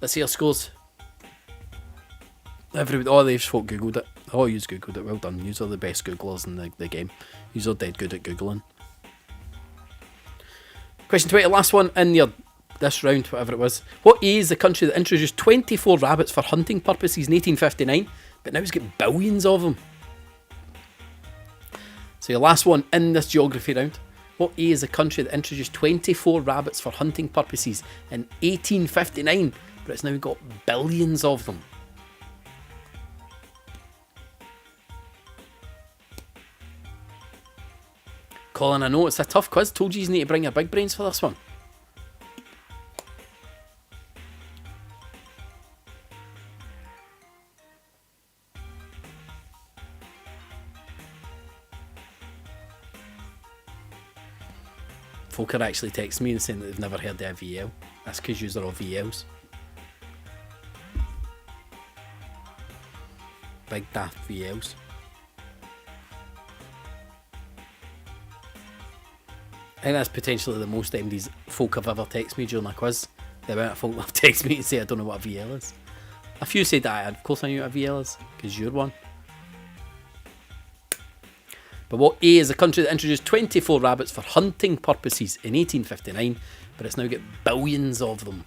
Let's see our scores. Everybody, all these folk Googled it. Oh, you've Googled it. Well done. Yous are the best Googlers in the game. Yous are dead good at Googling. Question 20, last one in this round, whatever it was. What A is the country that introduced 24 rabbits for hunting purposes in 1859, but now it's got billions of them? So your last one in this geography round. What A is the country that introduced 24 rabbits for hunting purposes in 1859, but it's now got billions of them? Colin, I know it's a tough quiz. Told you need to bring your big brains for this one. Folk are actually texting me and saying that they've never heard of a VL. That's because yous are all VLs. Big daft VLs. I think that's potentially the most folk have ever texted me during a quiz. The amount of folk have texted me and say I don't know what a VL is. A few said that. Of course I knew what a VL is, because you're one. But what A is a country that introduced 24 rabbits for hunting purposes in 1859, but it's now got billions of them?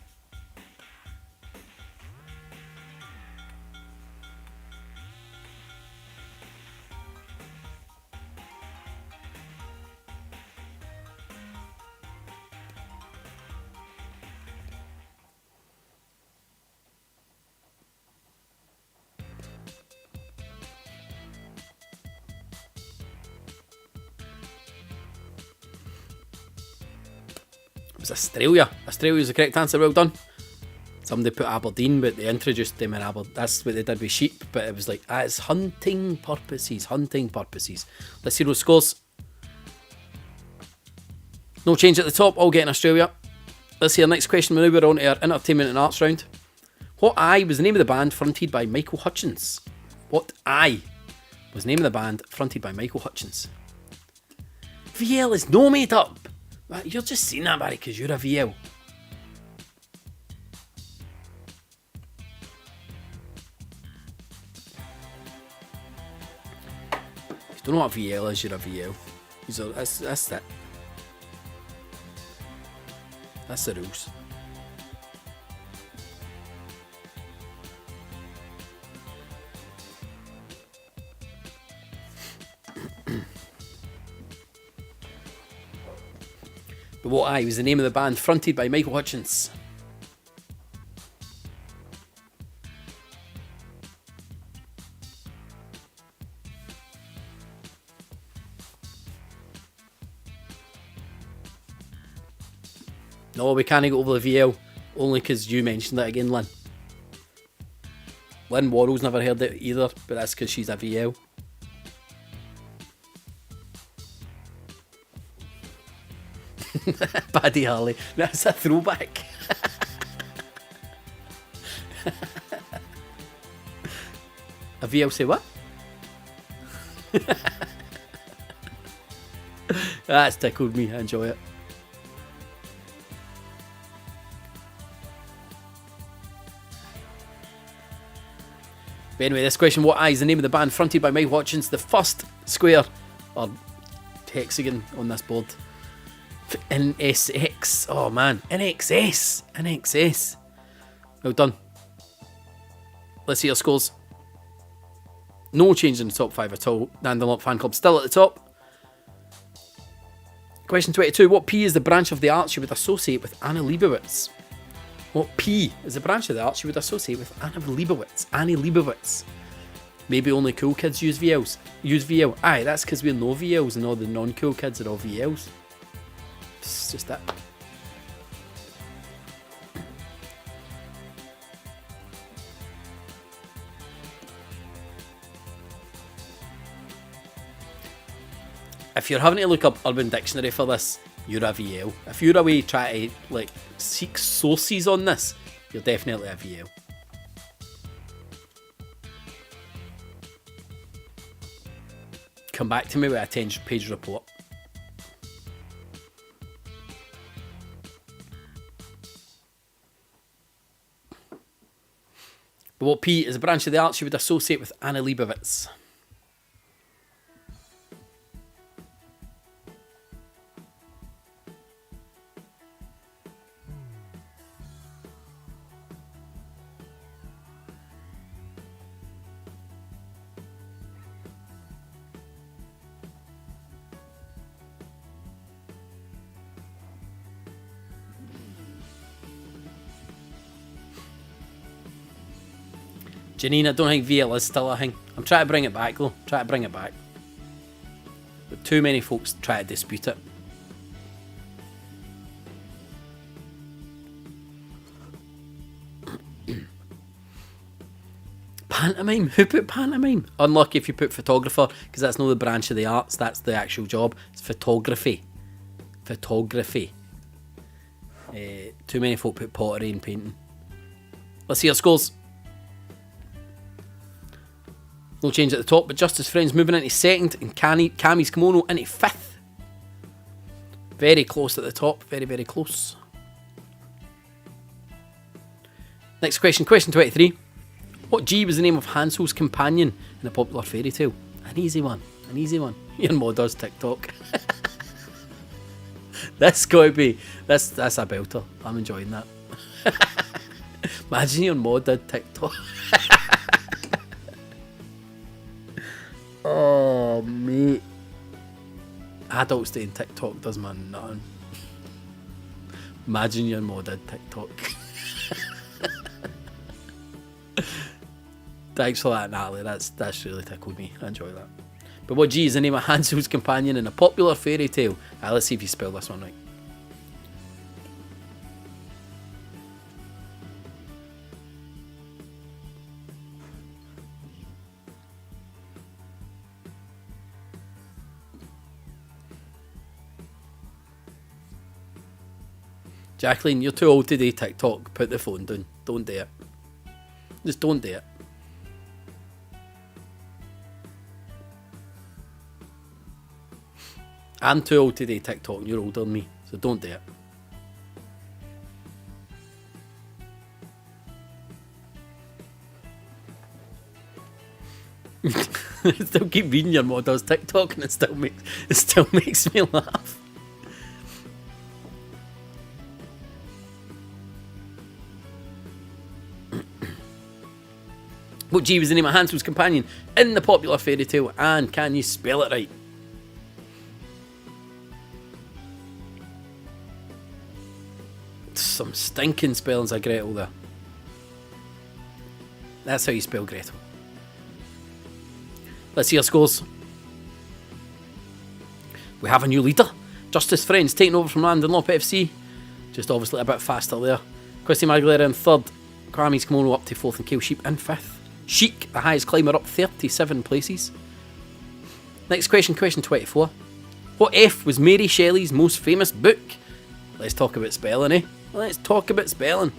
It was Australia. Australia was the correct answer. Well done. Somebody put Aberdeen, but they introduced them in Aberdeen. That's what they did with sheep, but it was like, it's hunting purposes. Hunting purposes. Let's see those scores. No change at the top. All getting Australia. Let's see our next question. Now we're on to our entertainment and arts round. What I was the name of the band fronted by Michael Hutchence? What I was the name of the band fronted by Michael Hutchence? VL is no made up. You're just saying that, Barry, because you're a VL. If you don't know what a VL is, you're a VL. That's it. That's the rules. But What I was the name of the band fronted by Michael Hutchence. No, we can't go over the VL, only because you mentioned it again, Lynn. Lynn Worrell's never heard it either, but that's because she's a VL. Paddy Harley. That's a throwback. A VL say what? That's tickled me. I enjoy it. But anyway, this question, what I is the name of the band fronted by Mike Hutchence, the first square or hexagon on this board. NSX. Oh man, NXS. Well done. Let's see your scores. No change in the top 5 at all. Dandenlop Fan Club still at the top. Question 22. What P is the branch of the arts you would associate with Anna Leibovitz? What P is the branch of the arts you would associate with Anna Leibovitz? Annie Leibovitz. Maybe only cool kids use VLs. Use VL. Aye, that's because we're no VLs and all the non-cool kids are all VLs. It's just that. If you're having to look up Urban Dictionary for this, you're a VL. If you're away trying to seek sources on this, you're definitely a VL. Come back to me with a 10-page report. But what P is a branch of the arts you would associate with Anna Leibovitz? Janine, I don't think VL is still a thing. I'm trying to bring it back though. But too many folks try to dispute it. Pantomime? Who put pantomime? Unlucky if you put photographer, because that's not the branch of the arts, that's the actual job. It's photography. Too many folk put pottery and painting. Let's see your scores. No change at the top, but Justice Friends moving into second and Cammie's Kimono into fifth. Very close at the top, very, very close. Next question, question 23. What G was the name of Hansel's companion in a popular fairy tale? An easy one. Your mod does TikTok. That's gotta be, that's a belter. I'm enjoying that. Imagine your mod did TikTok. Oh, mate. Adults doing TikTok does man nothing. Imagine your mod did TikTok. Thanks for that, Natalie. That's really tickled me. I enjoy that. But what G is the name of Hansel's companion in a popular fairy tale? Let's see if you spell this one right. Jacqueline, you're too old to do TikTok. Put the phone down. Don't do it. Just don't do it. I'm too old to do TikTok and you're older than me, so don't do it. I still keep reading your mod does TikTok and it still makes me laugh. What G was the name of Hansel's companion in the popular fairy tale, and can you spell it right? Some stinking spellings of Gretel there. That's how you spell Gretel. Let's see our scores. We have a new leader. Justice Friends taking over from Landon Lop FC. Just obviously a bit faster there. Christy Maguilera in third. Kwami's Kimono up to fourth and Kale Sheep in fifth. Chic, the highest climber, up 37 places. Next question, question 24. What F was Mary Shelley's most famous book? Let's talk about spelling, eh? Let's talk about spelling.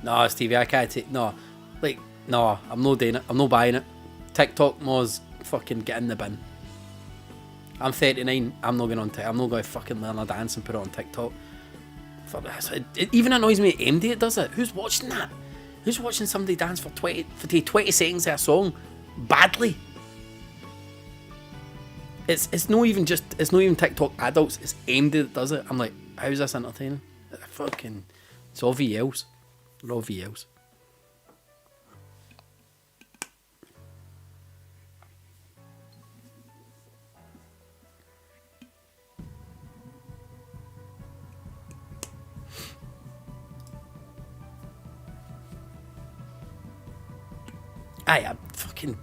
No, Stevie, I can't take... No. Like, no, I'm not doing it. I'm not buying it. TikTok mods fucking get in the bin. I'm 39. I'm not going on TikTok. I'm not going to fucking learn a dance and put it on TikTok. It even annoys me MD it does it. Who's watching that? Who's watching somebody dance for 20 seconds of a song badly? It's not even TikTok adults, it's MD that does it. I'm like, how's this entertaining? Fucking, it's all VLs. They're all VLs.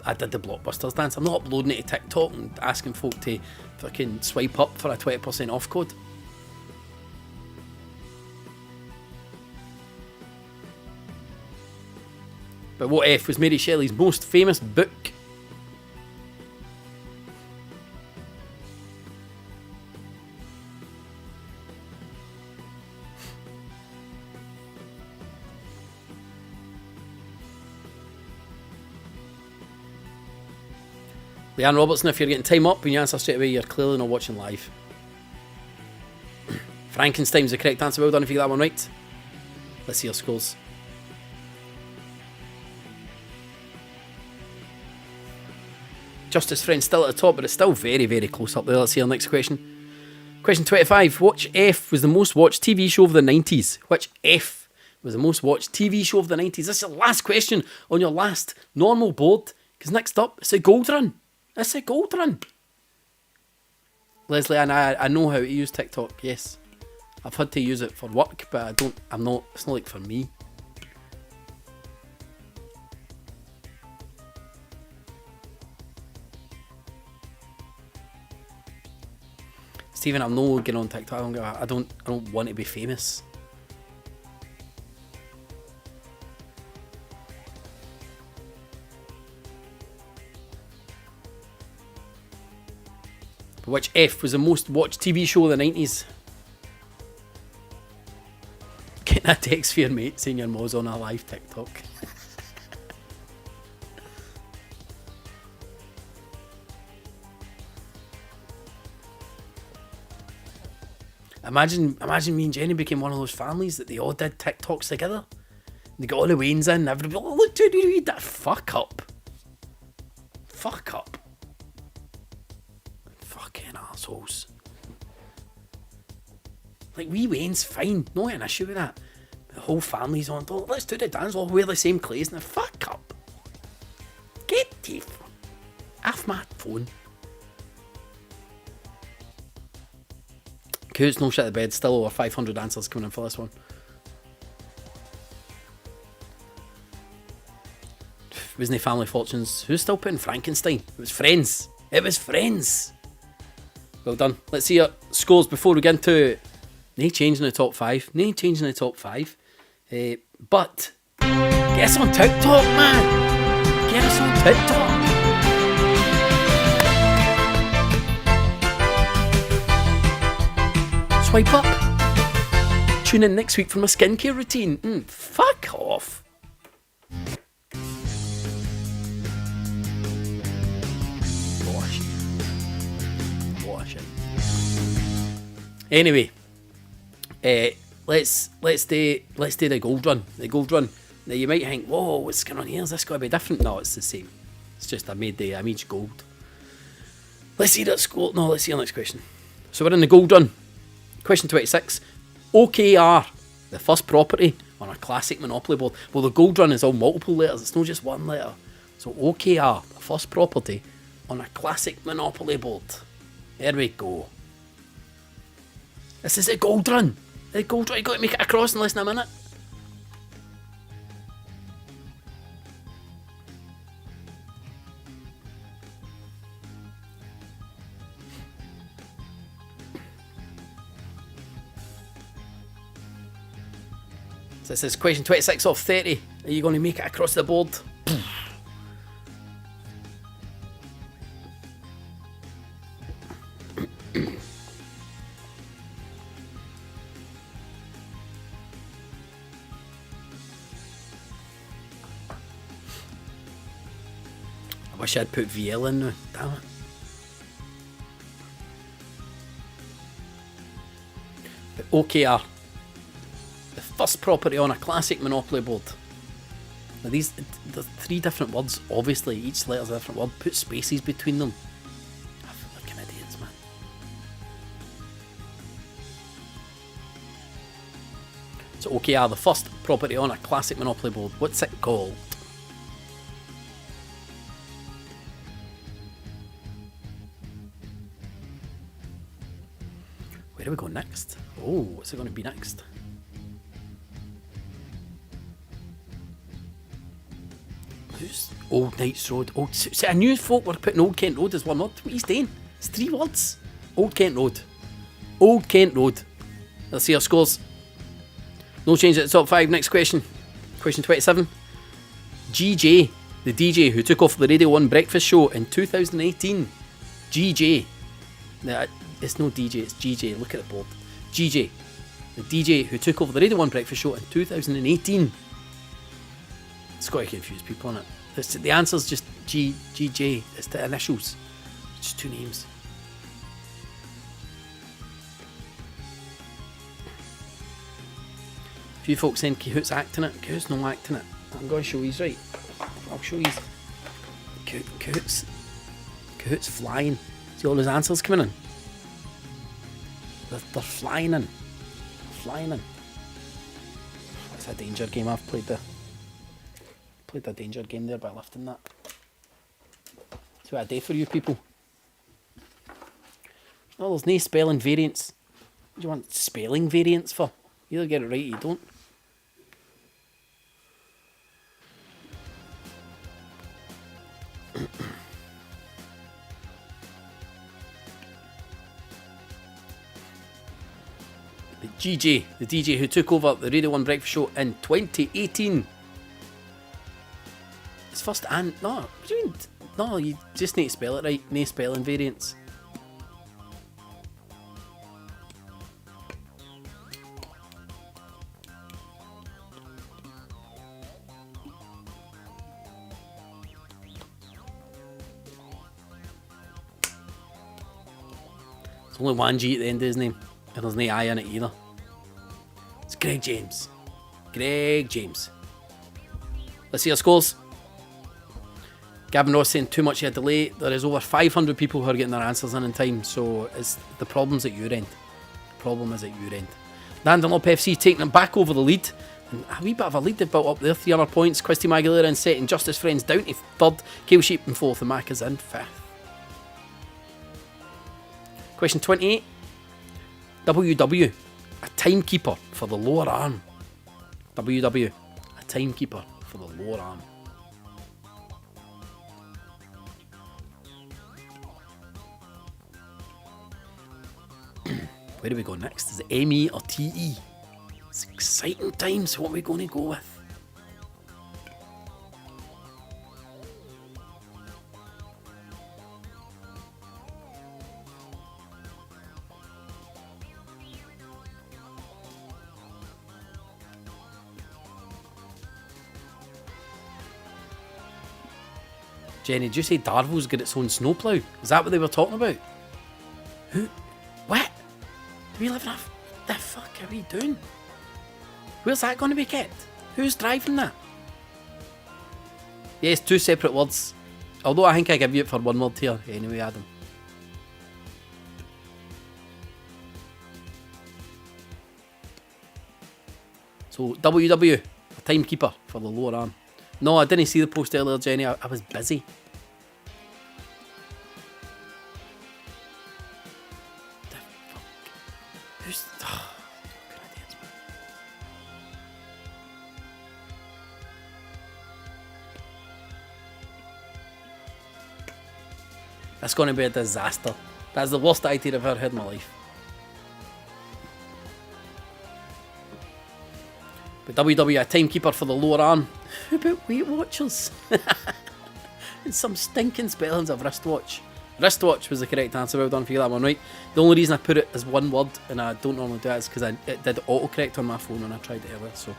I did the Blockbusters dance. I'm not uploading it to TikTok and asking folk to fucking swipe up for a 20% off code. But what F was Mary Shelley's most famous book? Leanne Robertson, if you're getting time up when you answer straight away, you're clearly not watching live. Frankenstein's the correct answer. Well done if you get that one right. Let's see your scores. Justice Friend still at the top, but it's still very, very close up there. Let's see our next question. Question 25. Which F was the most watched TV show of the 90s? Which F was the most watched TV show of the 90s? This is the last question on your last normal board. Because next up, it's a gold run. It's a gold run. Leslie, and I know how to use TikTok, yes. I've had to use it for work, but it's not like for me. Stephen, I'm not getting on TikTok. I don't want to be famous. Which F was the most watched TV show of the 90s? Getting a text for your mate saying your mom's on a live TikTok. Imagine me and Jenny became one of those families that they all did TikToks together. They got all the Waynes in, everybody, oh look, dude, you read that? Fuck up. Fuck up. Fucking assholes. Like, wee Wayne's fine, no an issue with that. The whole family's on, oh, let's do the dance, we'll wear the same clothes, and fuck up. Get the off my phone. Coots, no shit the bed, still over 500 answers coming in for this one. Wasn't it Family Fortunes? Who's still putting Frankenstein? It was Friends. It was Friends. Well done. Let's see your scores before we get into no changing the top 5. No changing the top 5. But get us on TikTok, man. Get us on TikTok. Swipe up. Tune in next week for my skincare routine. Fuck off. Anyway, let's do the gold run. The gold run. Now you might think, whoa, what's going on here? Is this going to be different? No, it's the same. It's just I made the image gold. Let's see that score. No, let's see our next question. So we're in the gold run. Question 26. OKR, the first property on a classic Monopoly board. Well, the gold run is all multiple letters. It's not just one letter. So OKR, the first property on a classic Monopoly board. There we go. This is a gold run. The gold run. You got to make it across in less than a minute. So this is question 26 off 30. Are you going to make it across the board? I wish I'd put VL in now. Damn it. But OKR. The first property on a classic Monopoly board. Now there's 3 different words. Obviously, each letter's a different word. Put spaces between them. I feel like an idiot, man. So OKR, the first property on a classic Monopoly board. What's it called? Where do we go next? Oh, what's it going to be next? Who's Old Knights Road? See, I knew folk were putting Old Kent Road as one word. What are you saying? It's 3 words. Old Kent Road. Old Kent Road. Let's see our scores. No change at the top 5. Next question. Question 27. GJ, the DJ who took off the Radio 1 breakfast show in 2018. GJ. It's no DJ, it's GJ. Look at the board. GJ, the DJ who took over the Radio 1 breakfast show in 2018. It's got to confuse people, isn't it? The answer's just GJ. It's the initials. It's just 2 names. A few folks saying Cahoot's acting it. Cahoot's no acting it. I'm going to show you, right? I'll show you. Cahoot's flying. See all those answers coming in? They're flying in. Flying in. It's a danger game. I've played the danger game there by lifting that. That's what I do for you people. Oh, there's no spelling variants. What do you want spelling variants for? You either get it right or you don't. GJ, the DJ who took over the Radio 1 breakfast show in 2018. It's first and... No, what do you mean? No, you just need to spell it right. No spelling variants. There's only one G at the end of his name. And there's no I in it either. It's Greg James. Greg James. Let's see our scores. Gavin Ross saying too much of a delay. There is over 500 people who are getting their answers in time, so it's the problem's at your end. The problem is at your end. Dandenlop FC taking them back over the lead. And a wee bit of a lead they've built up there. 3 other points. Christy Magalera in second. Justice Friends down to third. Kale Sheep in fourth. And Mac is in fifth. Question 28. WW. A timekeeper for the lower arm. WW. A timekeeper for the lower arm. Where do we go next? Is it ME or TE? It's exciting times. What are we going to go with? Jenny, did you say Darville's got its own snowplough? Is that what they were talking about? Who? What? Do we live in a... What the fuck are we doing? Where's that going to be kept? Who's driving that? Yes, 2 separate words. Although I think I give you it for 1 word here. Anyway, Adam. So, WW. A timekeeper for the lower arm. No, I didn't see the post earlier, Jenny. I was busy. Who's... Oh, good ideas, man. That's going to be a disaster. That's the worst idea I've ever had in my life. But WW, a timekeeper for the lower arm. Who about Weight Watchers? And some stinking spellings of wristwatch. Wristwatch was the correct answer. Well done for you, that one right. The only reason I put it as 1 word, and I don't normally do that, is because it did autocorrect on my phone when I tried it earlier. So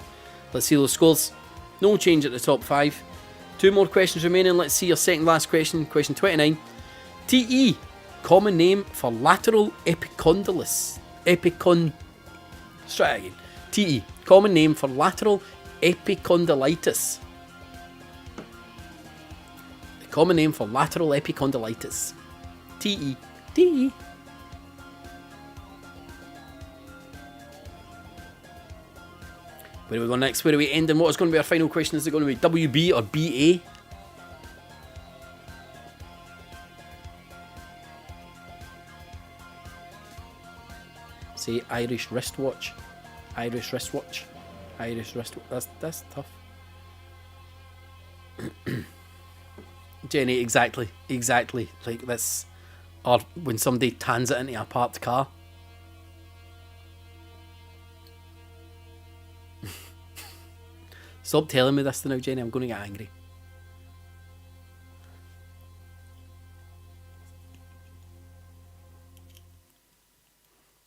let's see those scores. No change at the top 5. 2 more questions remaining. Let's see your second last question. Question 29. TE, common name for lateral epicondylus. Let's try it again. TE, common name for lateral epicondylitis. The common name for lateral epicondylitis. TE. TE. Where do we go next? Where do we end? And what is going to be our final question? Is it going to be WB or BA? Say Irish wristwatch. Irish wristwatch. Irish wristwatch. That's tough. Jenny, exactly. Like this. Or when somebody tans it into a parked car. Stop telling me this now, Jenny. I'm going to get angry.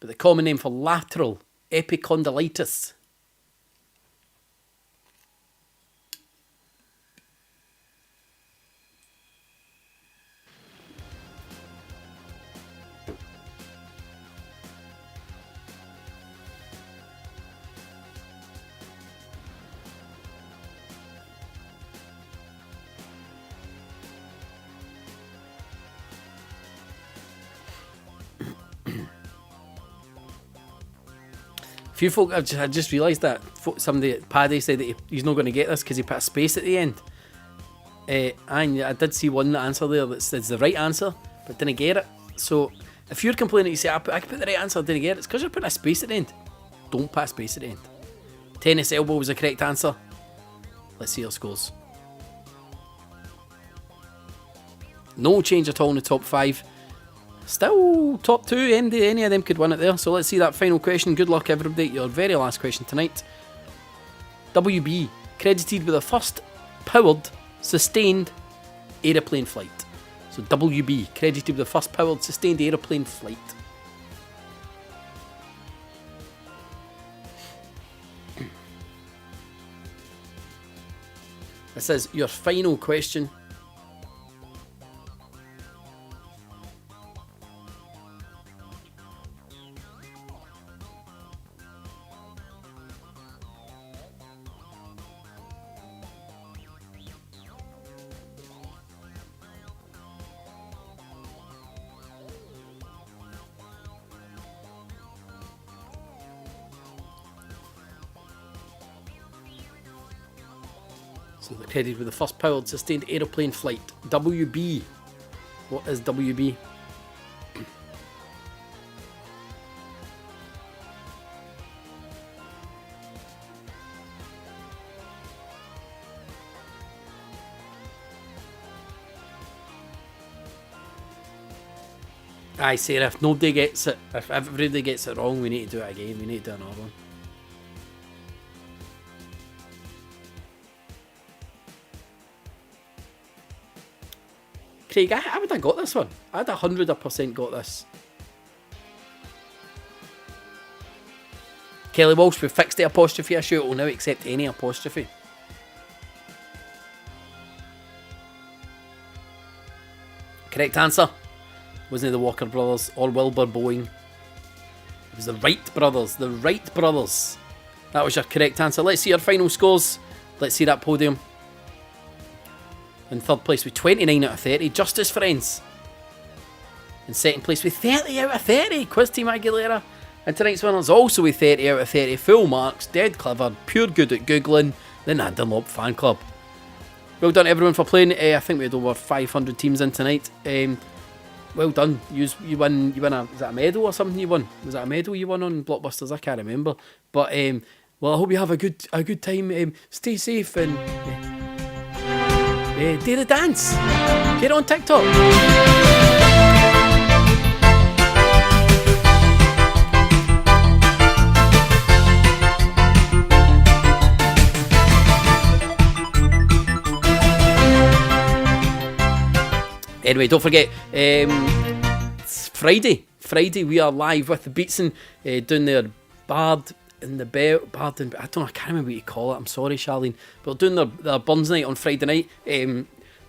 But the common name for lateral epicondylitis. Few folk, I just realised that somebody, Paddy, said that he's not going to get this because he put a space at the end. And I did see one answer there that says the right answer, but didn't get it. So if you're complaining, you say I could put the right answer, didn't get it. It's because you're putting a space at the end. Don't put a space at the end. Tennis elbow was the correct answer. Let's see our scores. No change at all in the top 5. Still top 2, any of them could win it there. So let's see that final question. Good luck everybody. Your very last question tonight. WB, credited with the first powered, sustained aeroplane flight. So WB, credited with the first powered, sustained aeroplane flight. This is your final question. So they're credited with the first powered sustained aeroplane flight. WB. What is WB? Aye, Sarah, if nobody gets it, if everybody gets it wrong, we need to do it again. We need to do another one. Craig, I would have got this one. I'd 100% got this. Kelly Walsh, we fixed the apostrophe issue. It will now accept any apostrophe. Correct answer. Wasn't it the Walker brothers or Wilbur Boeing? It was the Wright brothers. The Wright brothers. That was your correct answer. Let's see your final scores. Let's see that podium. In third place with 29 out of 30. Justice Friends. In second place with 30 out of 30. Quiz Team Aguilera. And tonight's winners also with 30 out of 30. Full marks. Dead clever. Pure good at Googling. The Nan Dunlop Fan Club. Well done everyone for playing. I think we had over 500 teams in tonight. Well done. You win a, is that a medal or something you won? Was that a medal you won on Blockbusters? I can't remember. But well, I hope you have a good time. Stay safe and do the dance. Get on TikTok. Anyway, don't forget, it's Friday. Friday, we are live with the Beatson doing their Bard in the Bell. I can't remember what you call it. I'm sorry, Charlene. But doing their Burns night on Friday night.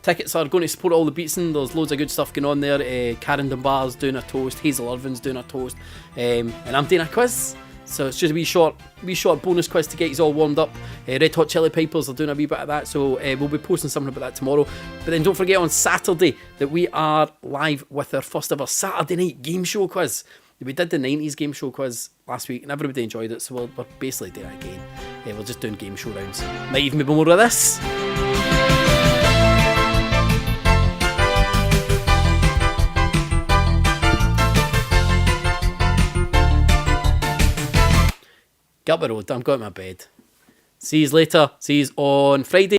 Tickets are going to support all the Beatson. There's loads of good stuff going on there. Karen Dunbar's doing a toast. Hazel Irvin's doing a toast. And I'm doing a quiz. So it's just a wee short bonus quiz to get you all warmed up. Red Hot Chili Peppers are doing a wee bit of that, so we'll be posting something about that tomorrow. But then don't forget on Saturday that we are live with our first ever Saturday night game show quiz. We did the 90s game show quiz last week and everybody enjoyed it, so we're basically doing it again. We're just doing game show rounds. Might even be more of this. Get up the road, I'm going to my bed. See you later. See you on Friday.